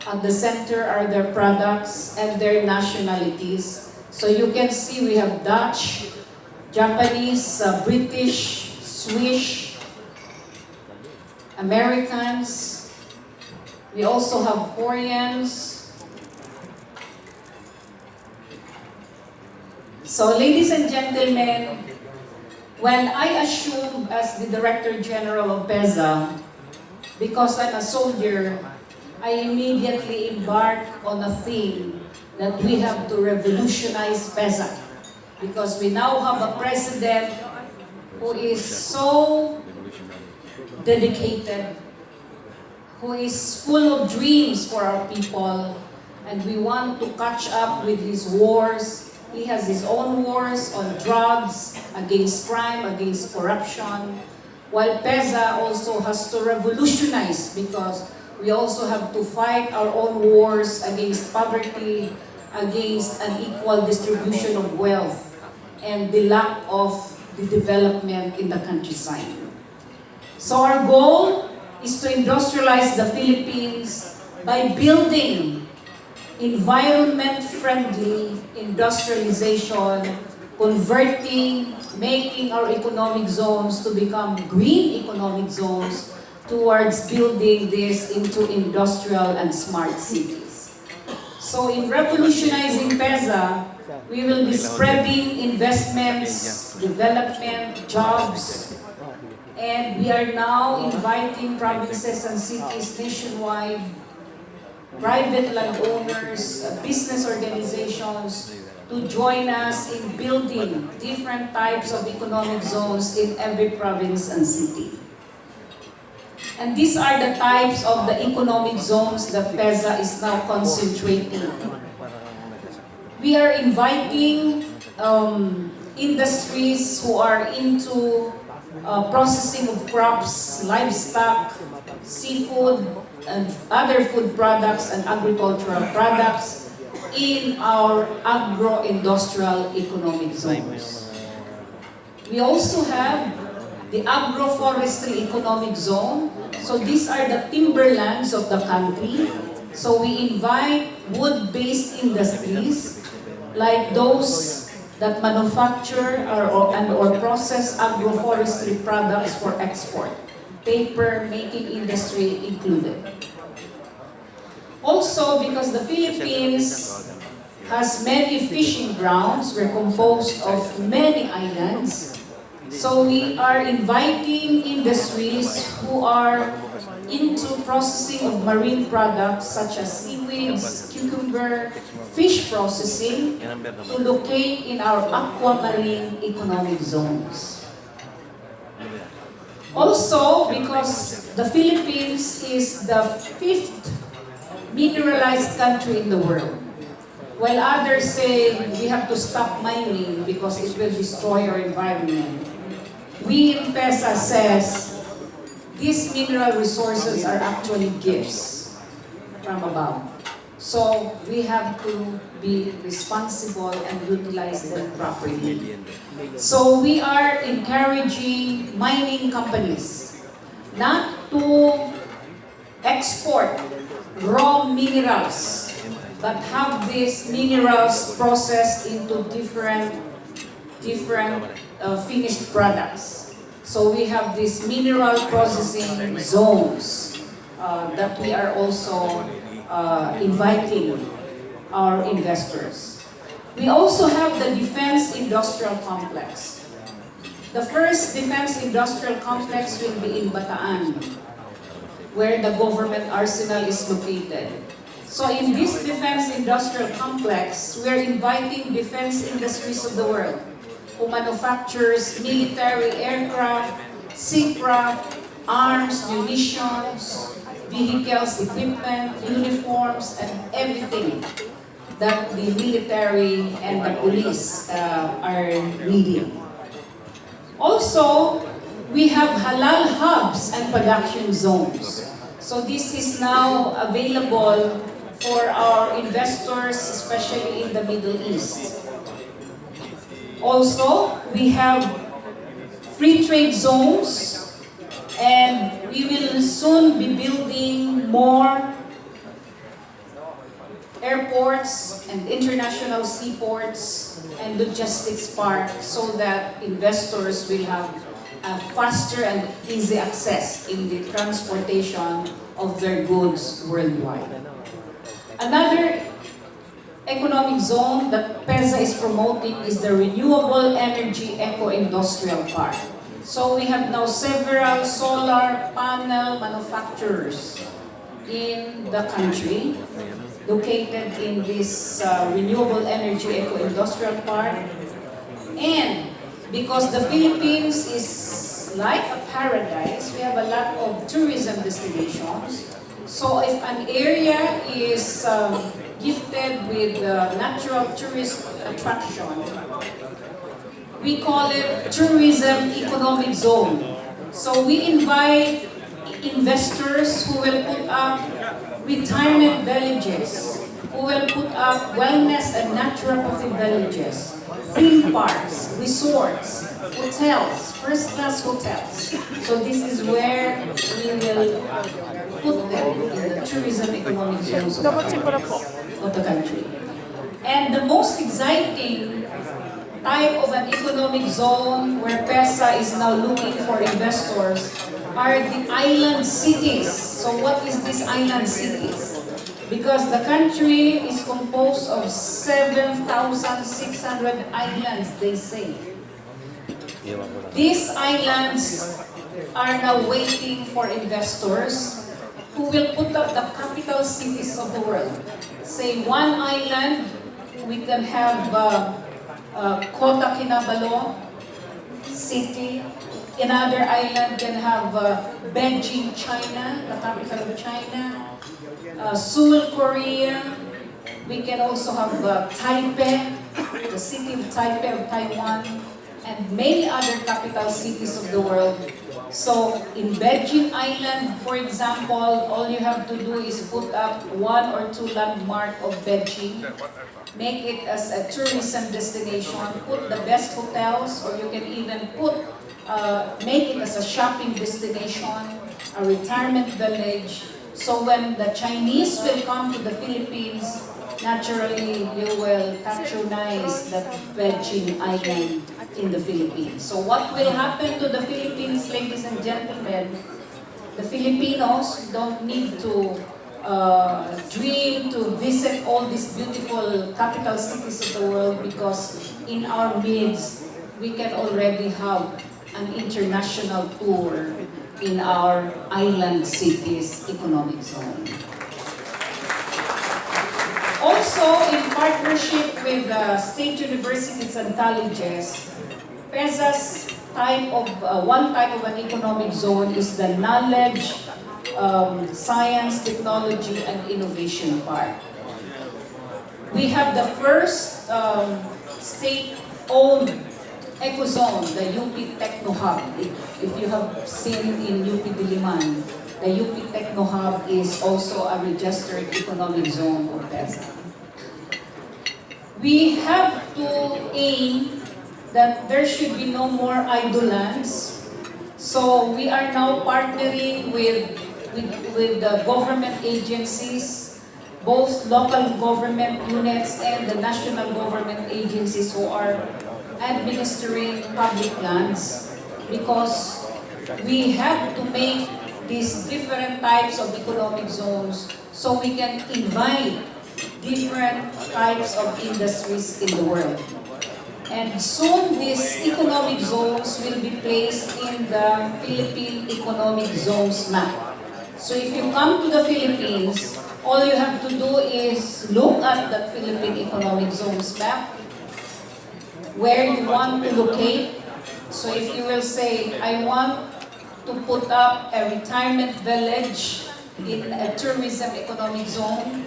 F: At the center are their products and their nationalities. So you can see we have Dutch, Japanese, British, Swiss, Americans. We also have Koreans. So ladies and gentlemen, when I assumed as the Director General of PEZA, because I'm a soldier, I immediately embarked on a theme that we have to revolutionize PEZA because we now have a president who is so dedicated, who is full of dreams for our people, and we want to catch up with his wars. He has his own wars on drugs, against crime, against corruption, while PEZA also has to revolutionize because we also have to fight our own wars against poverty, against unequal distribution of wealth, and the lack of the development in the countryside. So our goal is to industrialize the Philippines by building environment-friendly industrialization, converting, making our economic zones to become green economic zones towards building this into industrial and smart cities. So in revolutionizing PEZA, we will be spreading investments, development, jobs, and we are now inviting provinces and cities nationwide, private landowners, business organizations to join us in building different types of economic zones in every province and city. And these are the types of the economic zones that PEZA is now concentrating. We are inviting industries who are into processing of crops, livestock, seafood, and other food products and agricultural products in our agro-industrial economic zones. We also have the agroforestry economic zone. So these are the timberlands of the country. So we invite wood-based industries like those that manufacture or process agroforestry products for export, paper making industry included. Also, because the Philippines has many fishing grounds, we're composed of many islands, so we are inviting industries who are into processing of marine products such as seaweeds, cucumber, fish processing to locate in our aquamarine economic zones. Also, because the Philippines is the 5th mineralized country in the world, while others say we have to stop mining because it will destroy our environment, we in PEZA says these mineral resources are actually gifts from above. So we have to be responsible and utilize them properly. So we are encouraging mining companies not to export raw minerals, but have these minerals processed into different finished products. So we have these mineral processing zones that we are also inviting our investors. We also have the Defense Industrial Complex. The first Defense Industrial Complex will be in Bataan, where the government arsenal is located. So in this Defense Industrial Complex, we are inviting defense industries of the world who manufactures military aircraft, seacraft, arms, munitions, vehicles, equipment, uniforms, and everything that the military and the police are needing. Also, we have halal hubs and production zones. So this is now available for our investors, especially in the Middle East. Also, we have free trade zones, and we will soon be building more airports and international seaports and logistics parks so that investors will have a faster and easy access in the transportation of their goods worldwide. Another economic zone that PEZA is promoting is the Renewable Energy Eco-Industrial Park. So we have now several solar panel manufacturers in the country located in this Renewable Energy Eco-Industrial Park. And because the Philippines is like a paradise, we have a lot of tourism destinations. So if an area is gifted with natural tourist attraction, We call it tourism economic zone. So we invite investors who will put up retirement villages, who will put up wellness and naturopathy villages, theme parks, resorts, hotels, first-class hotels. So this is where we will put them in the tourism economic zones of the country. And the most exciting type of an economic zone where PEZA is now looking for investors are the island cities. So what is this island cities? Because the country is composed of 7,600 islands, they say. These islands are now waiting for investors who will put up the capital cities of the world. Say one island, we can have Kota Kinabalu city. Another island can have Beijing, China, the capital of China. Seoul, Korea. We can also have Taipei, the city of Taipei of Taiwan, and many other capital cities of the world. So in Beijing Island, for example, all you have to do is put up 1 or 2 landmark of Beijing, make it as a tourism destination, put the best hotels, or you can even make it as a shopping destination, a retirement village. So when the Chinese will come to the Philippines, naturally you will patronize that Beijing Island in the Philippines. So what will happen to the Philippines, ladies and gentlemen? The Filipinos don't need to dream to visit all these beautiful capital cities of the world, because in our midst, we can already have an international tour in our island cities economic zone. Also, in partnership with state universities and colleges, PEZA's one type of an economic zone is the knowledge, science, technology, and innovation part. We have the first state-owned ecozone, the UP Techno Hub. If you have seen in UP Diliman, the UP Techno Hub is also a registered economic zone of PEZA. We have to aim that there should be no more idle lands. So we are now partnering with the government agencies, both local government units and the national government agencies who are administering public lands, because we have to make these different types of economic zones so we can invite different types of industries in the world. And soon these economic zones will be placed in the Philippine Economic Zones map. So if you come to the Philippines, all you have to do is look at the Philippine Economic Zones map, where you want to locate. So if you will say, I want to put up a retirement village in a tourism economic zone,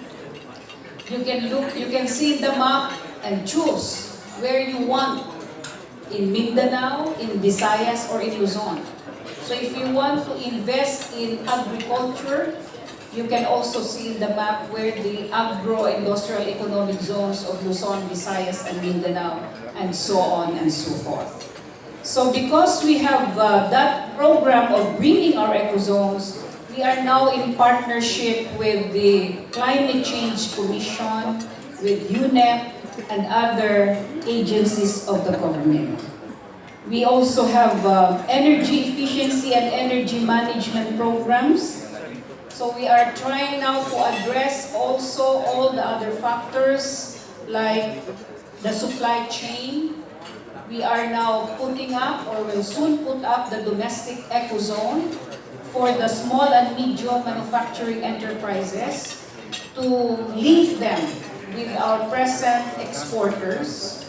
F: you can see the map and choose where you want, in Mindanao, in Visayas, or in Luzon. So if you want to invest in agriculture, you can also see in the map where the agro-industrial economic zones of Luzon, Visayas, and Mindanao, and so on and so forth. So because we have that program of bringing our ecozones, we are now in partnership with the Climate Change Commission, with UNEP, and other agencies of the government. We also have energy efficiency and energy management programs. So we are trying now to address also all the other factors like the supply chain. We are now putting up, or will soon put up, the domestic ecozone for the small and medium manufacturing enterprises to link them with our present exporters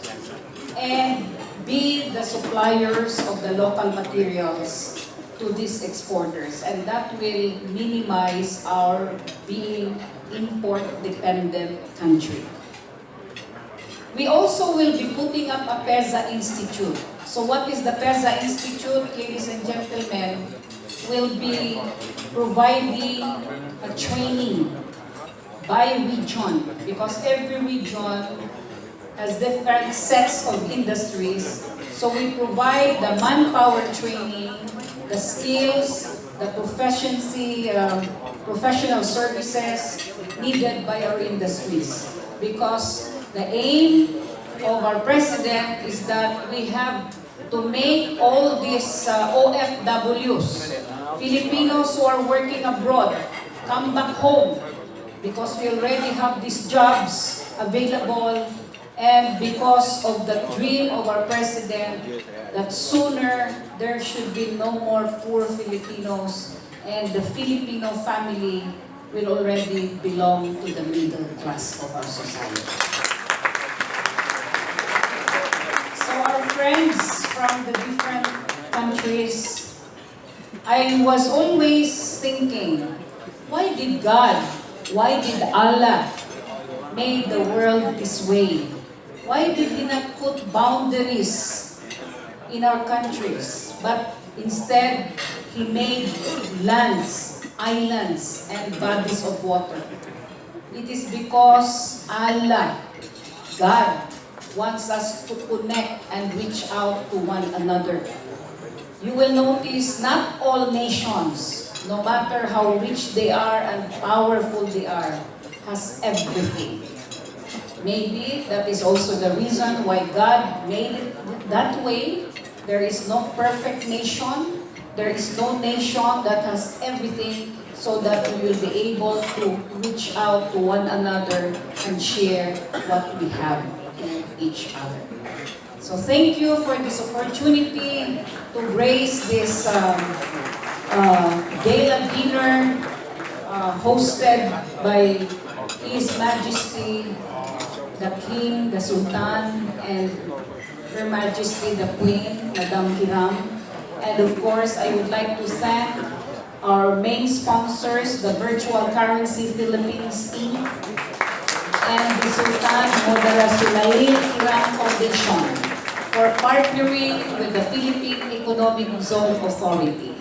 F: and be the suppliers of the local materials to these exporters, and that will minimize our being import-dependent country. We also will be putting up a PEZA Institute. So what is the PEZA Institute, ladies and gentlemen, will be providing a training by region, because every region has different sets of industries. So we provide the manpower training, the skills, the proficiency, professional services needed by our industries. Because the aim of our president is that we have to make all these OFWs, Filipinos who are working abroad, come back home, because we already have these jobs available, and because of the dream of our president that sooner there should be no more poor Filipinos, and the Filipino family will already belong to the middle class of our society. So our friends from the different countries, I was always thinking, why did Allah make the world this way? Why did He not put boundaries in our countries? But instead, He made lands, islands, and bodies of water. It is because Allah, God, wants us to connect and reach out to one another. You will notice not all nations, no matter how rich they are and powerful they are, has everything. Maybe that is also the reason why God made it that way. There is no perfect nation. There is no nation that has everything, so that we will be able to reach out to one another and share what we have in each other. So thank you for this opportunity to grace this gala dinner hosted by His Majesty the King, the Sultan, and Her Majesty the Queen, Madam Kiram. And of course, I would like to thank our main sponsors, the Virtual Currency Philippines Inc. and the Sultan Mudarasulail Kiram Foundation for partnering with the Philippine Economic Zone Authority.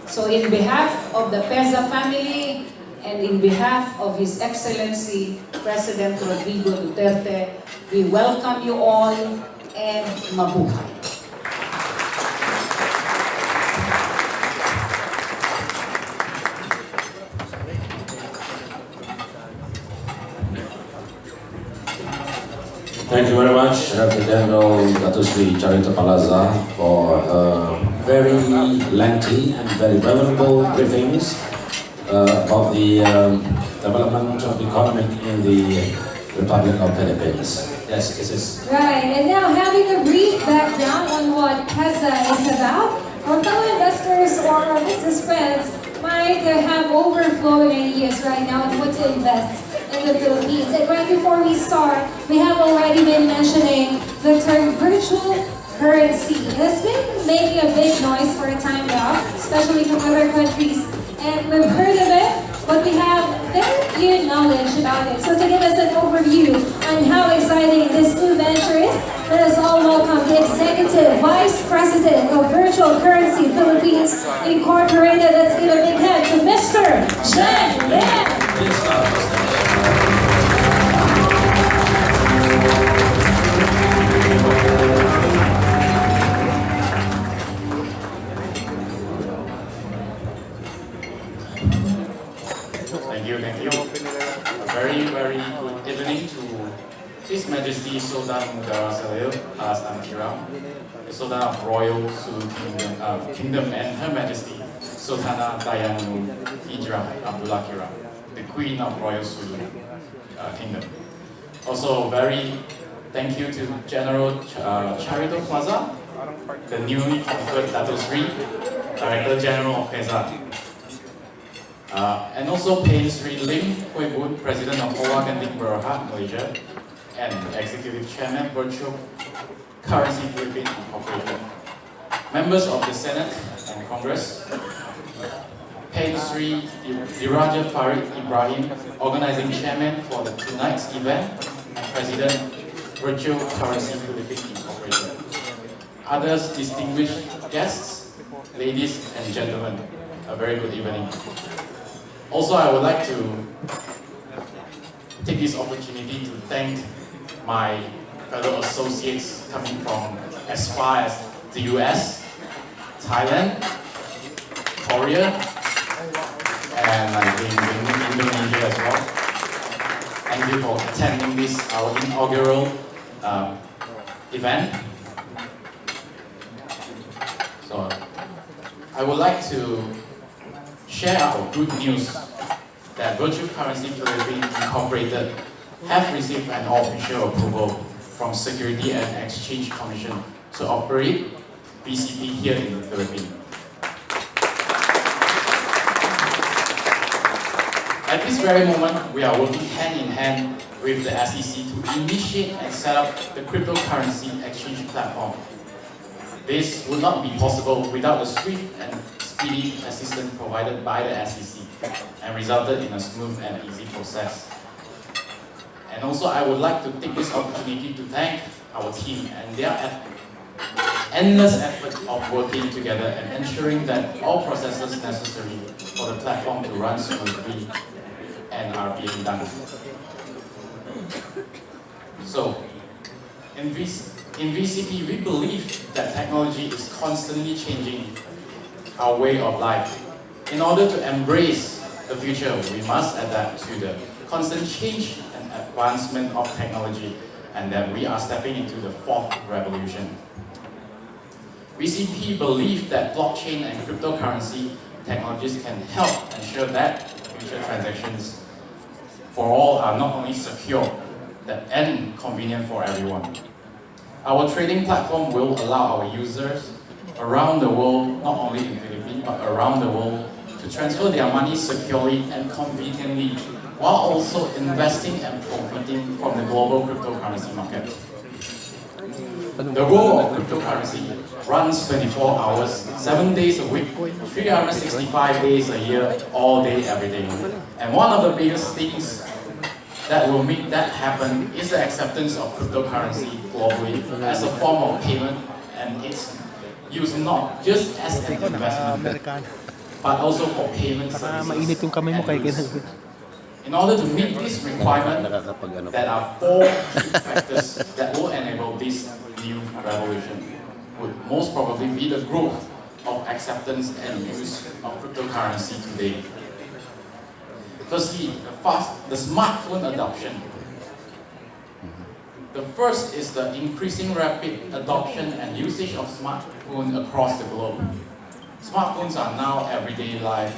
F: So in behalf of the PEZA family, and in behalf of His Excellency President Rodrigo Duterte, we welcome you all and mabuhay.
A: Thank you very much, Representative Dato Charito Plaza, for very lengthy and very valuable briefings about the development of the economy in the Republic of Philippines. Yes, this is.
C: Right, and now having a brief background on what PEZA is about, our fellow investors or our business friends might have overflowing ideas right now on what to invest in the Philippines. And right before we start, we have already been mentioning the term virtual currency. It's been making a big noise for a time now, especially from other countries. And we've heard of it, but we have very few knowledge about it. So to give us an overview on how exciting this new venture is, let us all welcome the Executive Vice President of Virtual Currency Philippines Incorporated. Let's give a big hand to Mr. BGen.
G: Thank you. A very, very good evening to His Majesty Sultan Mudarasulail Kiram, the Sultan of Royal Sulu Kingdom, and Her Majesty Sultana Dayanu Hijrah Abdullah Kiram, the Queen of Royal Sulu Kingdom. Also, very thank you to General Charito Plaza, the newly conferred Dato Director General of PEZA. And also Pei Sri Lim Hui Boon, President of Owak and Ling Berhad, Malaysia, and Executive Chairman, Virtual Currency Philippines Incorporated. Members of the Senate and Congress, Pei Sri Diraja Farid Ibrahim, Organizing Chairman for tonight's event, and President, Virtual Currency Philippines Incorporated. others distinguished guests, ladies and gentlemen, a very good evening. Also, I would like to take this opportunity to thank my fellow associates coming from as far as the US, Thailand, Korea, and I think Indonesia as well. Thank you for attending this, our inaugural event. So, I would like to share our good news that Virtual Currency Philippines Incorporated have received an official approval from Security and Exchange Commission to operate VCP here in the Philippines. At this very moment, we are working hand in hand with the SEC to initiate and set up the cryptocurrency exchange platform. This would not be possible without the swift and speedy assistance provided by the SEC and resulted in a smooth and easy process. And also, I would like to take this opportunity to thank our team and their endless effort of working together and ensuring that all processes necessary for the platform to run smoothly and are being done. So, in VCP, we believe that technology is constantly changing our way of life. In order to embrace the future, we must adapt to the constant change and advancement of technology, and that we are stepping into the fourth revolution. VCP believes that blockchain and cryptocurrency technologies can help ensure that future transactions for all are not only secure and convenient for everyone. Our trading platform will allow our users around the world, not only in the Philippines, but around the world, to transfer their money securely and conveniently, while also investing and profiting from the global cryptocurrency market. The role of cryptocurrency runs 24 hours, 7 days a week, 365 days a year, all day, every day. And one of the biggest things that will make that happen is the acceptance of cryptocurrency globally as a form of payment, and its use not just as an investment, but also for payment services. In order to meet this requirement, there are 4 key factors that will enable this new revolution. Would most probably be the growth of acceptance and use of cryptocurrency today. Firstly, the smartphone adoption. The first is the increasing rapid adoption and usage of smartphones across the globe. Smartphones are now everyday life,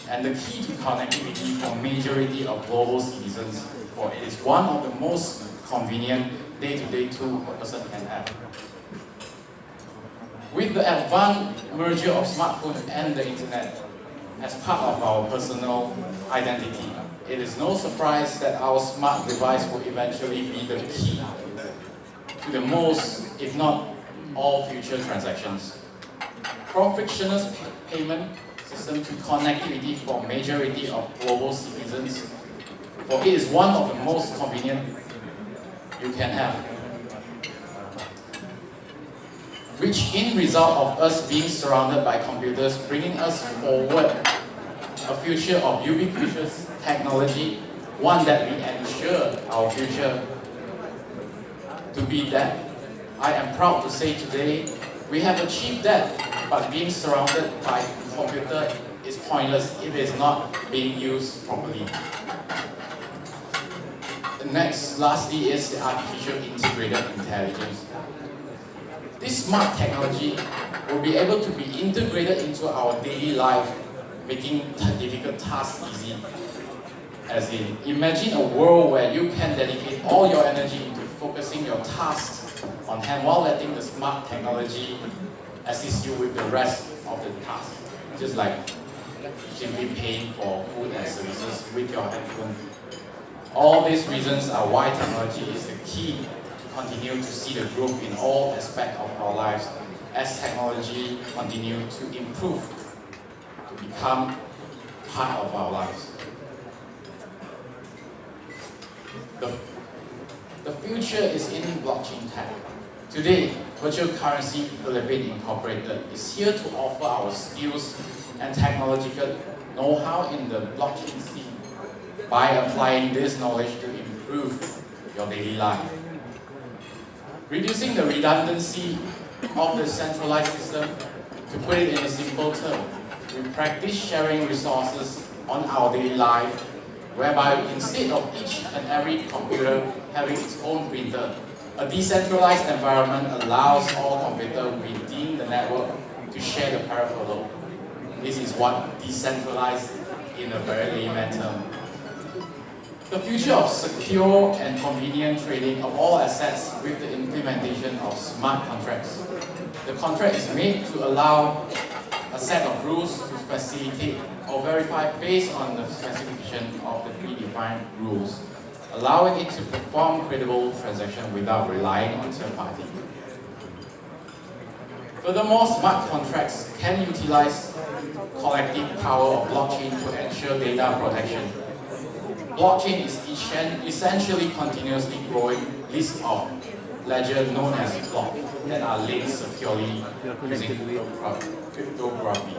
G: and the key to connectivity for majority of global citizens, for it is one of the most convenient day-to-day tool a person can have. With the advanced merger of smartphones and the internet as part of our personal identity, it is no surprise that our smart device will eventually be the key to the most, if not all, future transactions. From frictionless payment system to connectivity for majority of global citizens, for it is one of the most convenient you can have. Which in result of us being surrounded by computers, bringing us forward a future of ubiquitous technology, one that we ensure our future to be that. I am proud to say today, we have achieved that, but being surrounded by computer is pointless if it is not being used properly. The next, lastly, is the artificial integrated intelligence. This smart technology will be able to be integrated into our daily life, making difficult tasks easy. As in, imagine a world where you can dedicate all your energy into focusing your tasks on hand while letting the smart technology assist you with the rest of the tasks. Just like simply paying for food and services with your handphone. All these reasons are why technology is the key to continue to see the growth in all aspects of our lives as technology continues to improve, to become part of our lives. The future is in blockchain tech. Today, Virtual Currency Philippines Incorporated is here to offer our skills and technological know-how in the blockchain scene by applying this knowledge to improve your daily life. Reducing the redundancy of the centralized system, to put it in a simple term, we practice sharing resources on our daily life, whereby instead of each and every computer having its own printer, a decentralized environment allows all computers within the network to share the peripheral. This is what decentralized in a very layman term. The future of secure and convenient trading of all assets with the implementation of smart contracts. The contract is made to allow a set of rules to facilitate or verify based on the specification of the predefined rules, allowing it to perform credible transactions without relying on third party. Furthermore, smart contracts can utilize collective power of blockchain to ensure data protection. Blockchain is essentially continuously growing list of ledgers known as blocks that are linked securely using cryptography.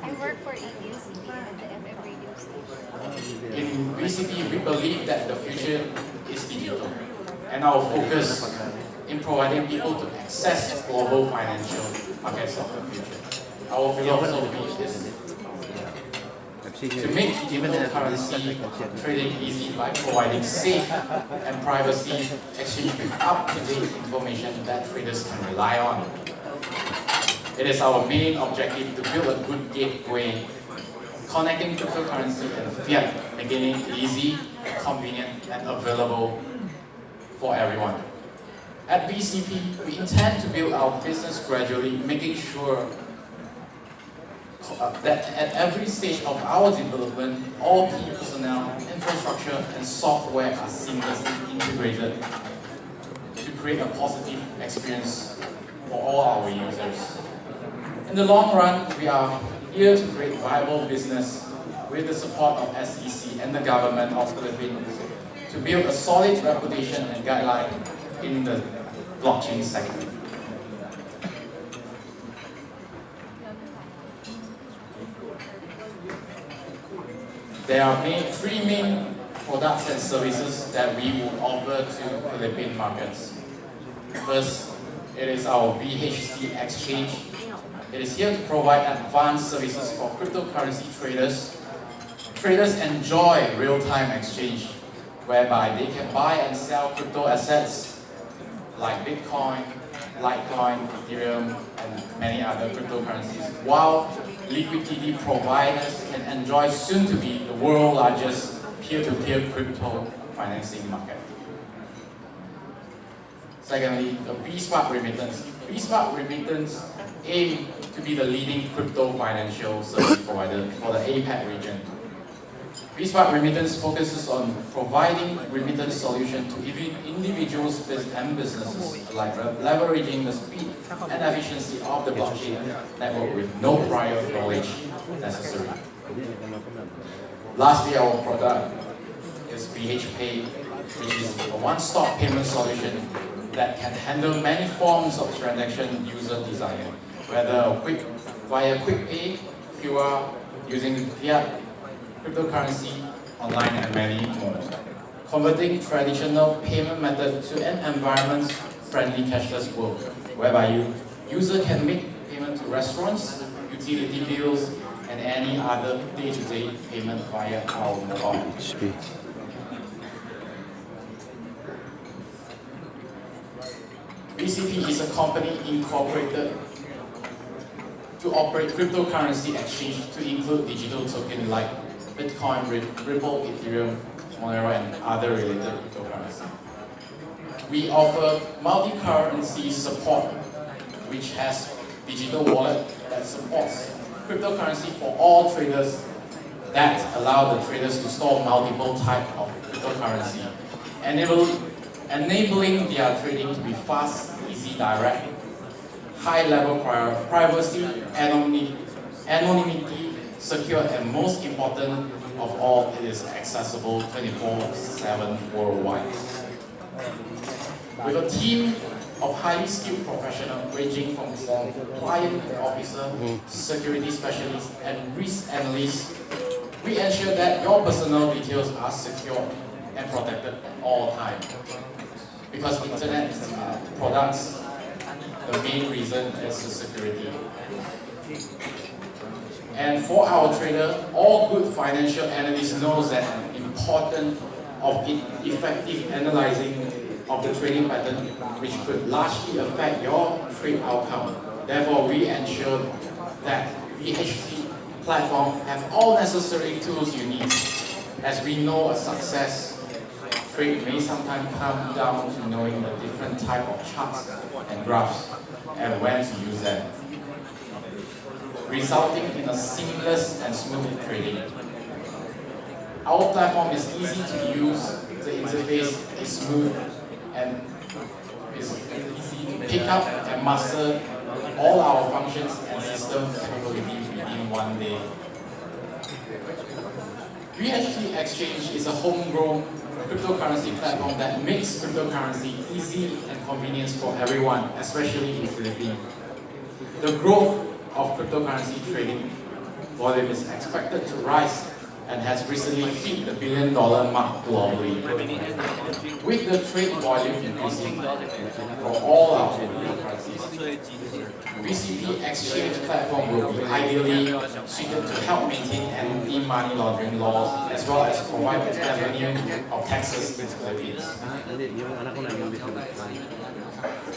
H: I work for ABCP at the FM radio station.
G: In VCP, we believe that the future is digital, and our focus in providing people to access global financial markets of the future. Our philosophy is to make digital currency trading easy by providing safe and privacy exchange with up-to-date information that traders can rely on. It is our main objective to build a good gateway connecting cryptocurrency and fiat, making it easy, convenient, and available for everyone. At VCP, we intend to build our business gradually, making sure that at every stage of our development, all key personnel, infrastructure, and software are seamlessly integrated to create a positive experience for all our users. In the long run, we are here to create viable business with the support of SEC and the government of the Philippines to build a solid reputation and guideline in the blockchain sector. There are three main products and services that we will offer to Philippine markets. First, it is our VHC exchange. It is here to provide advanced services for cryptocurrency traders. Traders enjoy real-time exchange, whereby they can buy and sell crypto assets like Bitcoin, Litecoin, Ethereum, and many other cryptocurrencies, while liquidity providers can enjoy soon to be the world's largest peer-to-peer crypto financing market. Secondly, the V-Smart Remittance. V-Smart Remittance aim to be the leading crypto financial service provider for the APAC region. V-Smart Remittance focuses on providing remittance solutions to individuals and businesses, like leveraging the speed and efficiency of the blockchain network with no prior knowledge necessary. Lastly, our product is VHPay, which is a one-stop payment solution that can handle many forms of transaction user desire, whether via quick pay, QR, using fiat, cryptocurrency, online, and many more. Converting traditional payment method to an environment-friendly cashless world, whereby user can make payment to restaurants, utility bills, and any other day-to-day payment via our mobile. VCP is a company incorporated to operate cryptocurrency exchange to include digital tokens like Bitcoin, Ripple, Ethereum, Monero, and other related cryptocurrency. We offer multi-currency support, which has digital wallet that supports cryptocurrency for all traders that allow the traders to store multiple types of cryptocurrency, enabling their trading to be fast, easy, direct, high-level privacy, anonymity, secure, and most important of all, it is accessible 24/7 worldwide. with a team of highly skilled professionals ranging from compliance officer, security specialists, and risk analysts. We ensure that your personal details are secure and protected at all times. Because internet products, the main reason is the security. And for our trader, all good financial analysts knows that important of effective analyzing of the trading pattern, which could largely affect your trade outcome. Therefore, we ensure that VHP platform have all necessary tools you need. As we know, a success trade may sometimes come down to knowing the different type of charts and graphs and when to use them, resulting in a seamless and smooth trading. Our platform is easy to use, the interface is smooth, and is easy to pick up and master all our functions and system capabilities within one day. VHT Exchange is a homegrown cryptocurrency platform that makes cryptocurrency easy and convenient for everyone, especially in the Philippines. The growth of cryptocurrency trading volume is expected to rise and has recently hit the $1 billion mark globally. With the trade volume increasing for all our cryptocurrencies, VCP Exchange platform will be ideally suited to help maintain anti-money laundering laws as well as provide the revenue of taxes in the Philippines.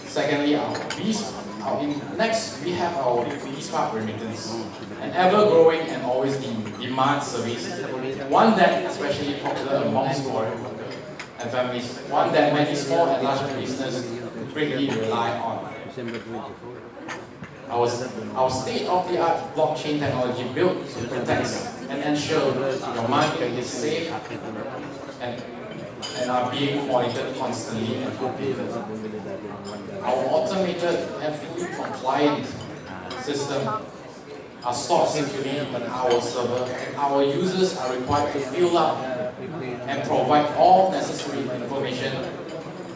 G: Secondly, next we have our BSpark remittance, an ever-growing and always in demand service, one that is especially popular amongst foreign workers and families, one that many small and large businesses greatly rely on. Our state-of-the-art blockchain technology built to protect and ensure your money is safe and are being monitored constantly and updated. Our automated and fully compliant system are stored securely on our server, and our users are required to fill up and provide all necessary information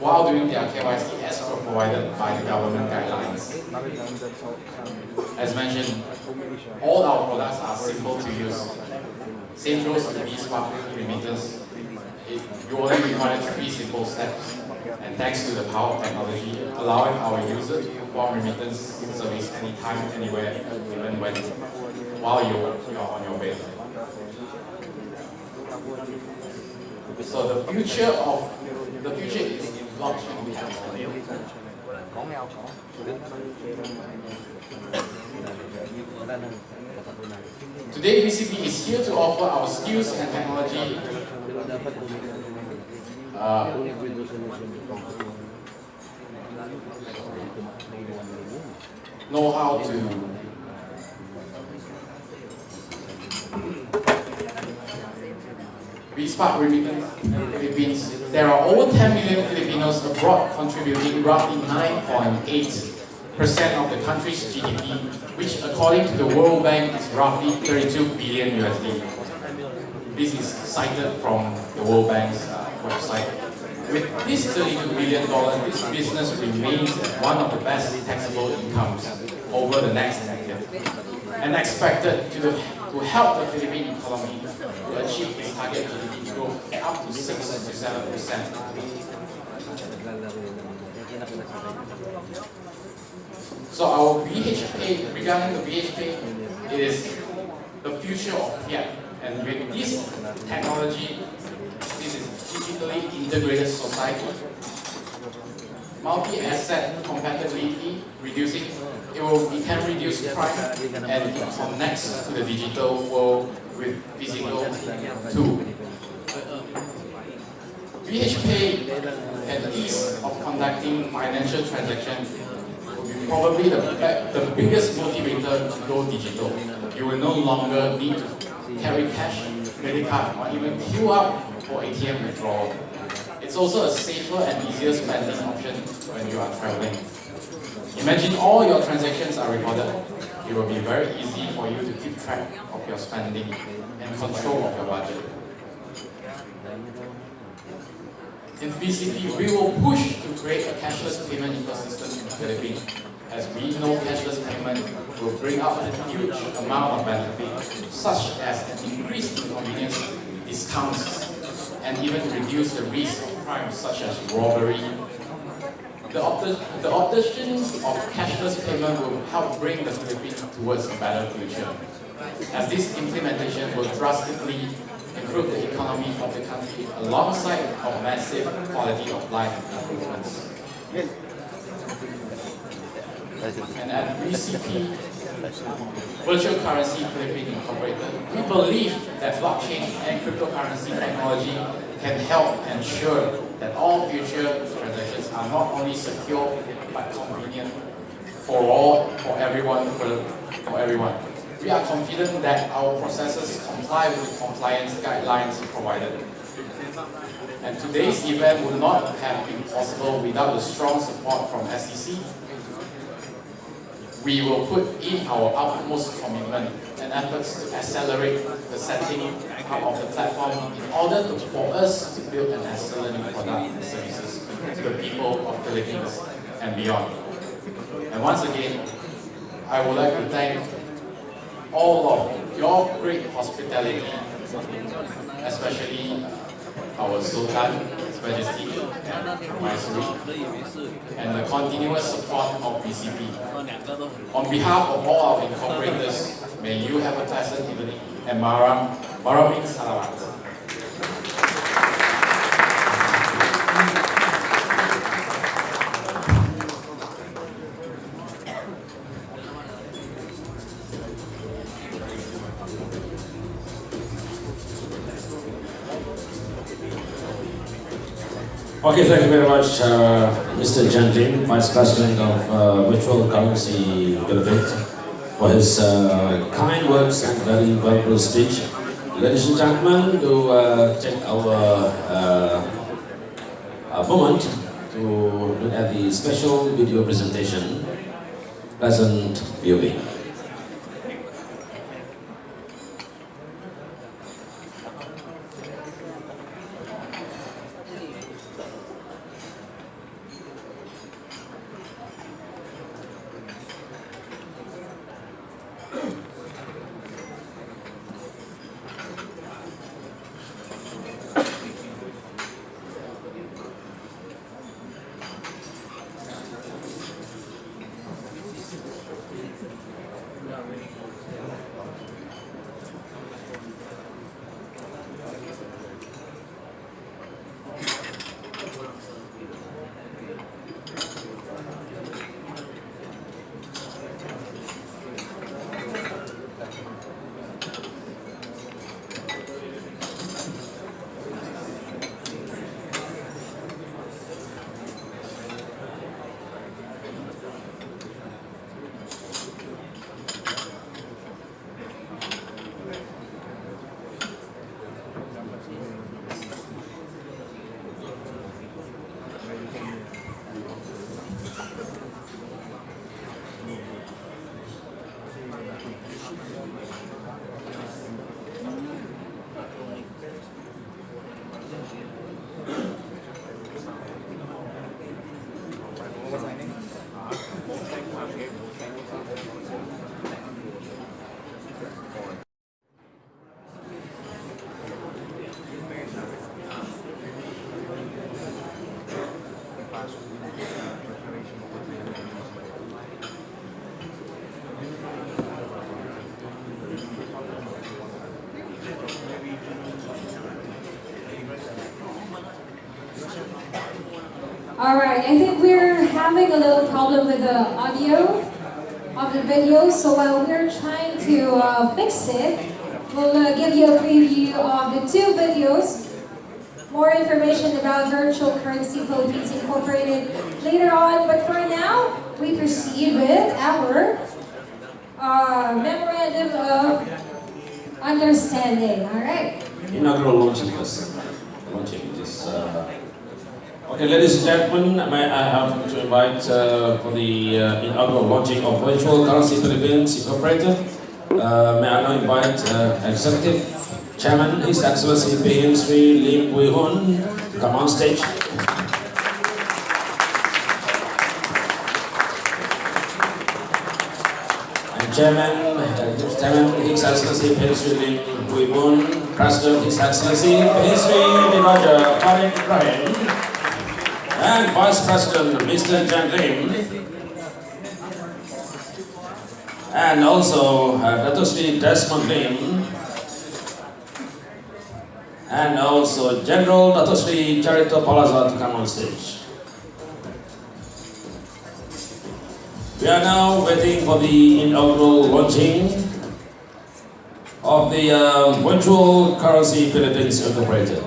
G: while doing their KYC as provided by the government guidelines. As mentioned, all our products are simple to use. Same goes to BSpark remittance. You only require 3 simple steps, and thanks to the power of technology, allowing our user to perform remittance service anytime, anywhere, even when while you're on your bed. So the future is in blockchain technology. Today, VCP is here to offer our skills and technology know how to BSpark remittance Philippines. There are over 10 million Filipinos abroad contributing roughly 9.8% of the country's GDP, which according to the World Bank is roughly 32 billion USD. This is cited from the World Bank's website. With this $32 billion, this business remains one of the best taxable incomes over the next decade, and expected to help the Philippine economy to achieve its target GDP growth up to 6 to 7%. So our VHP, regarding the VHP, it is the future of fiat. And with this technology, this is digitally integrated society, multi-asset compatibility, reducing, it can reduce crime, and it connects to the digital world with physical too. VHP and ease of conducting financial transactions will be probably the biggest motivator to go digital. You will no longer need to carry cash, credit card, or even queue up for ATM withdrawal. It's also a safer and easier spending option when you are traveling. Imagine all your transactions are recorded. It will be very easy for you to keep track of your spending and control of your budget. In BCP, we will push to create a cashless payment ecosystem in the Philippines, as we know cashless payment will bring out a huge amount of benefit, such as increased convenience, discounts, and even reduce the risk of crimes such as robbery. The adoption of cashless payment will help bring the Philippines towards a better future, as this implementation will drastically improve the economy of the country alongside of massive quality of life improvements. And at VCP, Virtual Currency Philippines Incorporated, we believe that blockchain and cryptocurrency technology can help ensure that all future transactions are not only secure but convenient for all, for everyone. We are confident that our processes comply with compliance guidelines provided. And today's event would not have been possible without the strong support from SEC. We will put in our utmost commitment and efforts to accelerate the setting up of the platform in order for us to build an excellent product and services to the people of the Philippines and beyond. And once again, I would like to thank all of your great hospitality, especially our Sultan, His Majesty, and Mysuru, and the continuous support of BCP. On behalf of all our incorporators, may you have a pleasant evening, and Maraming Salawat.
A: Okay, thank you very much, Mr. Jantin, Vice President of Virtual Currency Philippines, for his kind words and very valuable speech. Ladies and gentlemen, to take our moment to look at the special video presentation, Pleasant viewing.
C: Alright, I think we're having a little problem with the audio of the video, so while we're trying to fix it, we'll give you a preview of the two videos. More information about Virtual Currency Philippines Incorporated later on, but for now, we proceed with our Memorandum of Understanding. Alright.
A: Inaugural launching this. Okay, ladies and gentlemen, may I have to invite for the inaugural launching of Virtual Currency Philippines Incorporated. May I now invite Executive Chairman, His Excellency PM Sri Lim Wee Hun, to come on stage. And Chairman, His Excellency PM Sri Lim Wee Hun, President, His Excellency PM Sri Raja Farid Ibrahim, and Vice President Mr. Jan Lim, and also Dato Sri Desmond Lim, and also General Dato Sri Charito Plaza to come on stage. We are now waiting for the inaugural launching of the virtual currency Philippines Incorporated.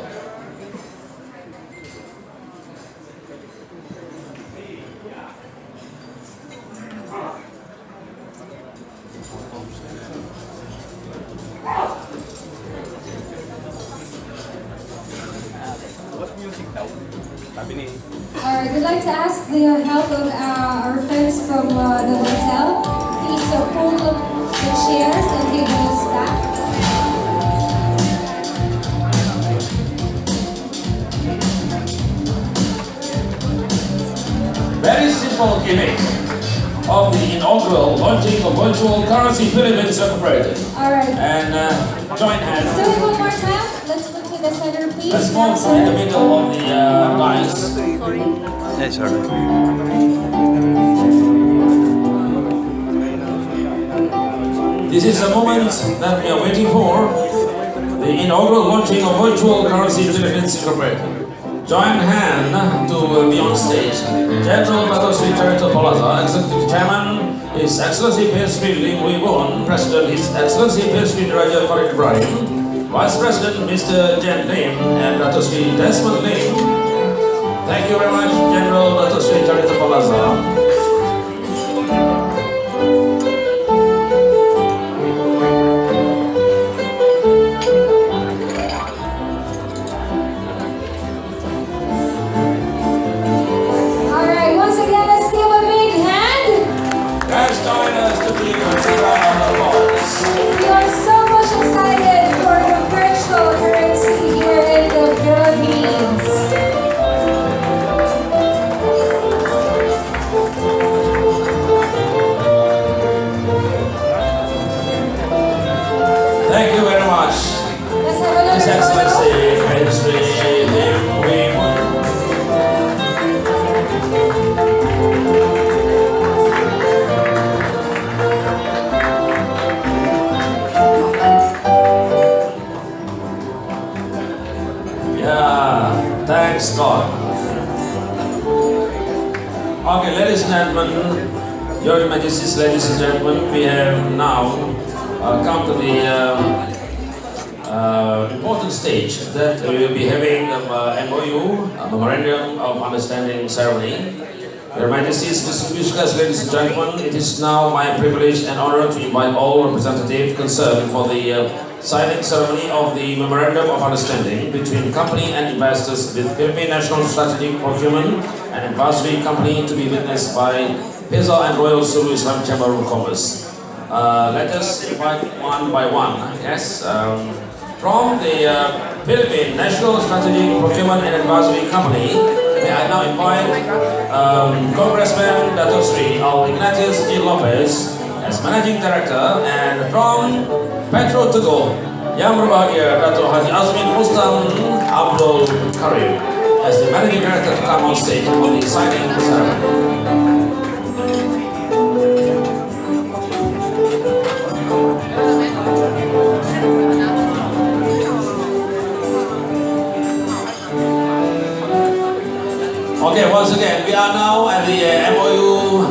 C: Alright, we'd like to ask the help of our friends from the hotel. Please pull the chairs and tables back.
A: Very simple gimmick of the inaugural launching of virtual currency Philippines Incorporated.
C: Alright.
A: And join hands.
C: Let's do it one more time. Let's move to the center, please.
A: Let's move
C: Council.
A: in the middle of the lines.
I: Yes, sir.
A: This is a moment that we are waiting for. The inaugural launching of virtual currency Philippines Incorporated. Join hand to be on stage. General Dato Sri Charito Plaza, Executive Chairman, His Excellency PSP Lim Wee Won, President His Excellency PSP Raja Farid Ibrahim, Vice President Mr. Jan Lim, and Dato Sri Desmond Lim. Thank you very much, General Dato Sri Charito Plaza.
C: Alright, once again, let's give a big hand.
A: Guys, join us to be a round of applause.
C: We are so much excited for the virtual currency here in the Philippines.
A: Thank you very much.
C: Let's have another
A: His Excellency PSP Lim Wee Won. Yeah, thanks God. Okay, ladies and gentlemen, Your Majesties, ladies and gentlemen, we have now come to the important stage that we will be having the MOU, a Memorandum of Understanding ceremony. Your Majesties, distinguished ladies and gentlemen, it is now my privilege and honor to invite all representatives concerned for the signing ceremony of the Memorandum of Understanding between company and investors with Philippine National Strategic Procurement and Advisory Company to be witnessed by PEZA and Royal Sulu Islam Chamber of Commerce. Let us invite one by one. Yes, from the Philippine National Strategic Procurement and Advisory Company, may I now invite Congressman Dato Sri Ignatius G. Lopez as Managing Director, and from Petro Teguh, Yang Berbahagia Dato Haji Azmin Mustam Abdul Karim as the Managing Director to come on stage for the signing ceremony. Okay, once again, we are now at the MOU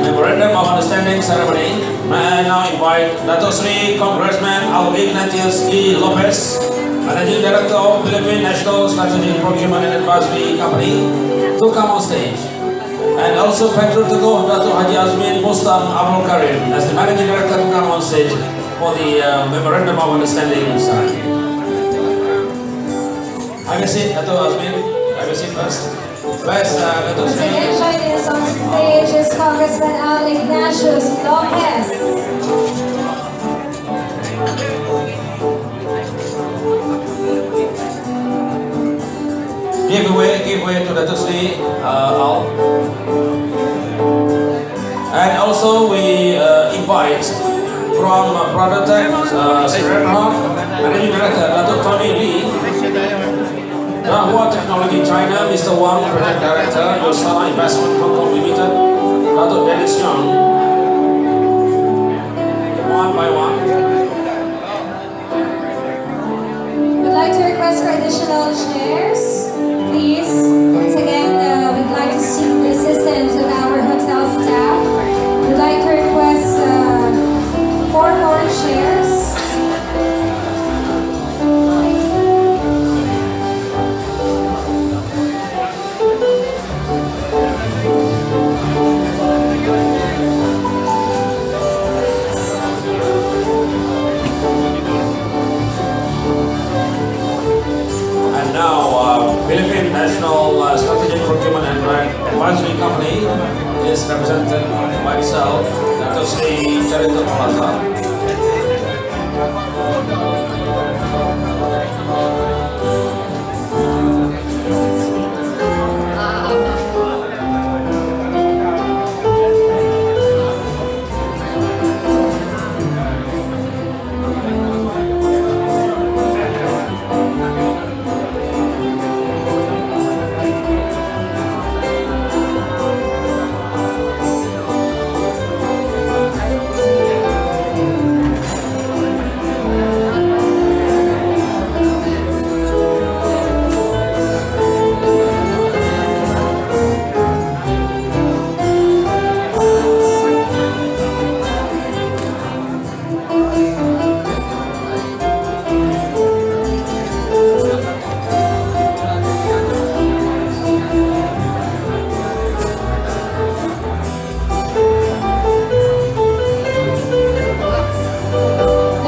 A: Memorandum of Understanding ceremony. May I now invite Dato Sri Congressman Ignatius G. Lopez, Managing Director of Philippine National Strategic Procurement and Advisory Company, to come on stage. And also Petro Teguh Dato Haji Azmin Mustam Abdul Karim as the Managing Director to come on stage for the Memorandum of Understanding ceremony. Have a seat, Dato Azmin. Have a seat first. Dato
C: Once
A: Sri.
C: again, joining us on stage is Congressman Ignatius Lopez.
A: give way to Dato Al. And also we invite from Product Seneres, Managing Director Dato Tony Lee, Dahua Technology China, Mr. Wang, Project Director, Yosara Investment Hong Kong Limited, Dato Dennis Young, one by one.
C: We'd like to request for additional chairs, please. Once again, we'd like to seek the assistance of our hotel staff. We'd like to request 4 more chairs.
A: And now, Philippine National Strategic Procurement and Advisory Company is represented by itself, Dato Charito Plaza.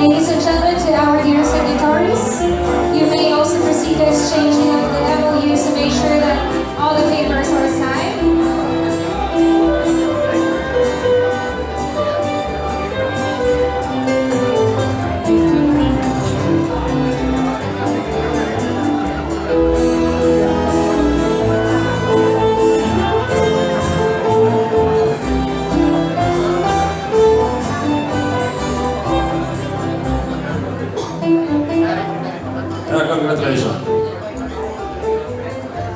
C: Ladies and gentlemen, to our dear signatories, you may also proceed to exchanging of the MOUs to make sure that all the papers are signed.
A: Congratulations.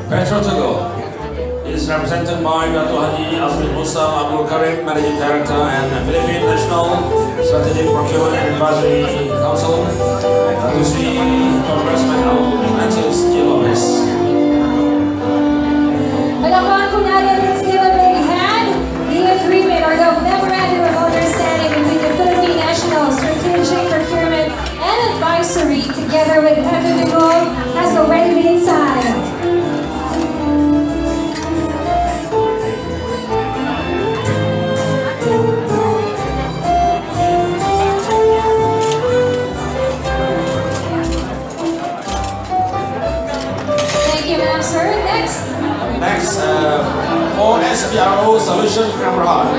A: Petro Togo is represented by Dato Haji Azmi Musa Abdul Karim, Managing Director and Philippine National Strategic Procurement and Advisory Council, Dato Sri Congressman Alvarez.
C: Palakpakan po natin, let's give a big hand. The agreement or the memorandum of understanding between the Philippine National Strategic Procurement and Advisory together with Petro has already been signed. Thank you, ma'am, sir.
A: Next, for SPRO Solutions Camera,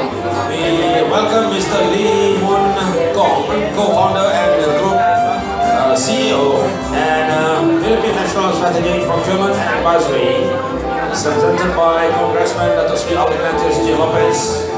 A: we welcome Mr. Lee Moon Kong, co-founder and group CEO, and Philippine National Strategic Procurement and Advisory, is represented by Congressman Dato Sri Alvarez.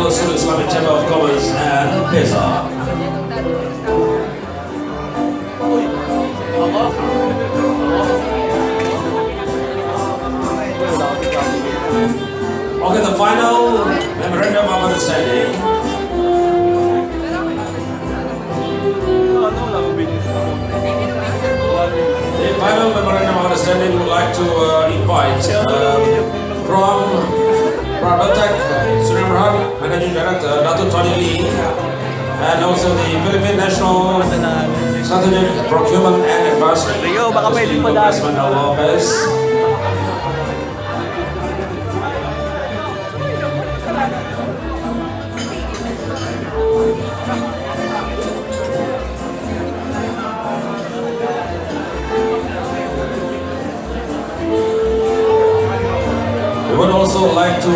A: Sulu Islamic Chamber of Commerce and PEZA. Okay, the final memorandum of understanding. The final memorandum of understanding would like to invite from Prabatak Sunamarhan, Managing Director Dato and also the Philippine National Strategic Procurement and Advisory, Congressman Alvarez. We would also like to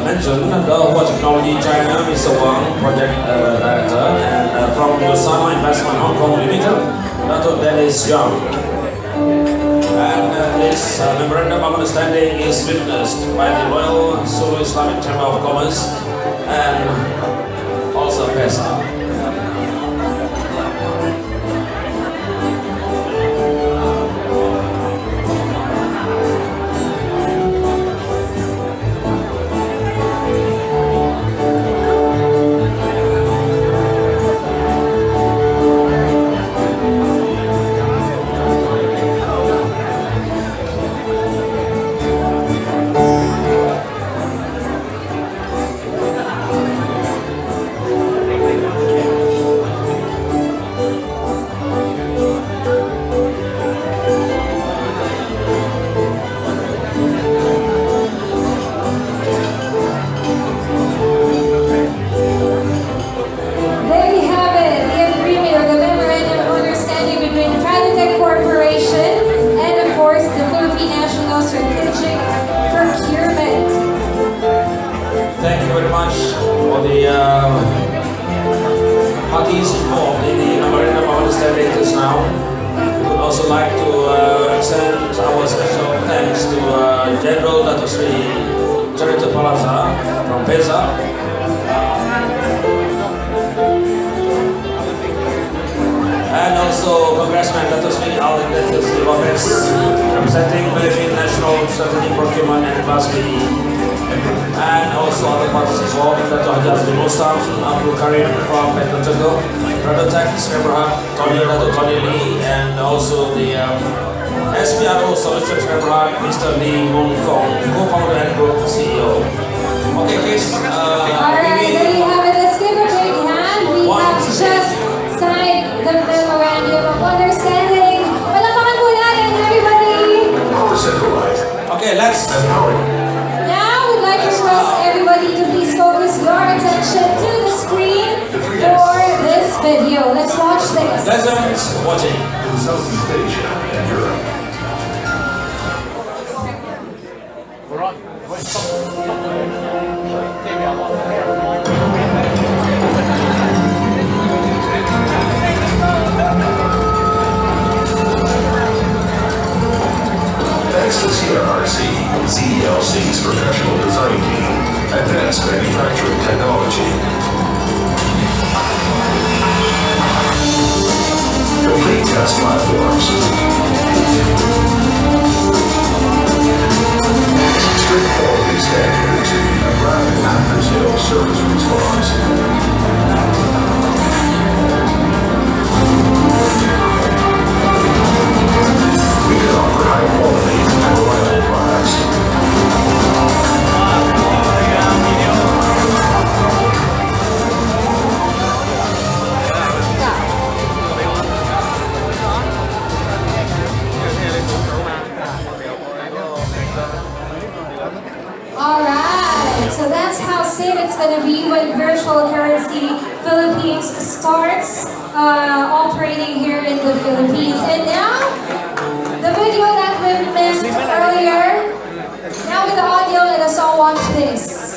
A: mention the Hua Technology China, Mr. Wang, Project Director, and from Villarama Investment Hong Kong Limited, Dato Young. And this memorandum of understanding is witnessed by the Royal Sulu Islamic Chamber of Commerce and also PEZA. Parties involved in the memorandum of understanding just now. We would also like to extend our special thanks to General Dato Charito Plaza from PEZA, and also Congressman Dato Alvarez, representing Philippine National Strategic Procurement and Advisory, and also other parties involved, Dato Mustam, Abdul Karim from Petro, Prabatak, Ibrahim, Dato Lee, and also the SPRO Solicitor General, Mr. Lee Moon Kong, co-founder and group CEO. Okay, please.
C: Alright, there you have it. Let's give a big hand. We have just signed the memorandum of understanding. Palakpakan po natin, everybody.
A: Okay, let's.
C: Everybody to please focus your attention to the screen for this video. Let's watch this.
A: Pleasant watching.
J: In Southeast Asia and Europe. Thanks to CRRC, CELC's professional design team, advanced manufacturing technology, complete test platforms, strict quality standards, and rapid after-sales service response. We can offer high quality and reliable products.
C: Alright, so that's how safe it's going to be when virtual currency Philippines starts operating here in the Philippines. And now, the video that we missed earlier, now with the audio, let us all watch this.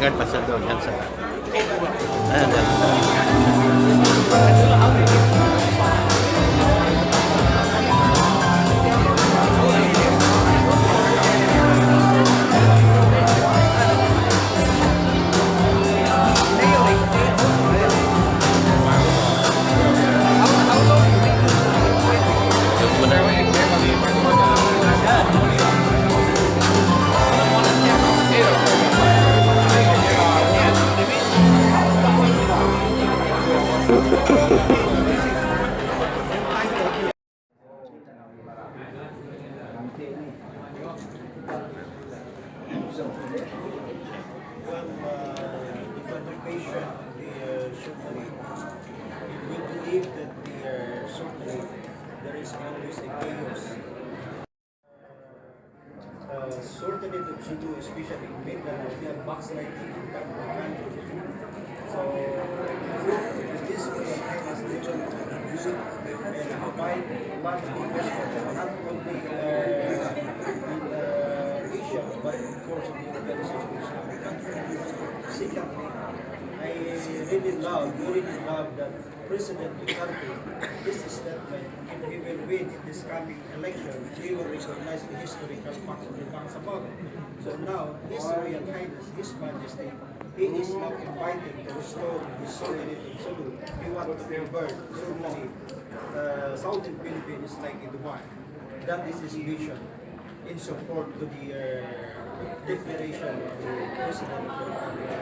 I: guard pa sa doon. Yan sa... Ayan, yan.
K: Certainly the Sulu, especially in Mindanao, we have backsliding in the country. So this will help us to use it and provide much investment, not only in Asia, but of course in the Organization of Islamic countries. Secondly, I really love that President Duterte, this statement, if he will win in this coming election, he will recognize the historical facts of the Bangsamoro. So now, His Royal Highness, His Majesty, he is now invited to restore the sovereignty of Sulu. He wants to convert certainly Southern Philippines like Dubai. That is his vision in support to the declaration of the President of the Republic.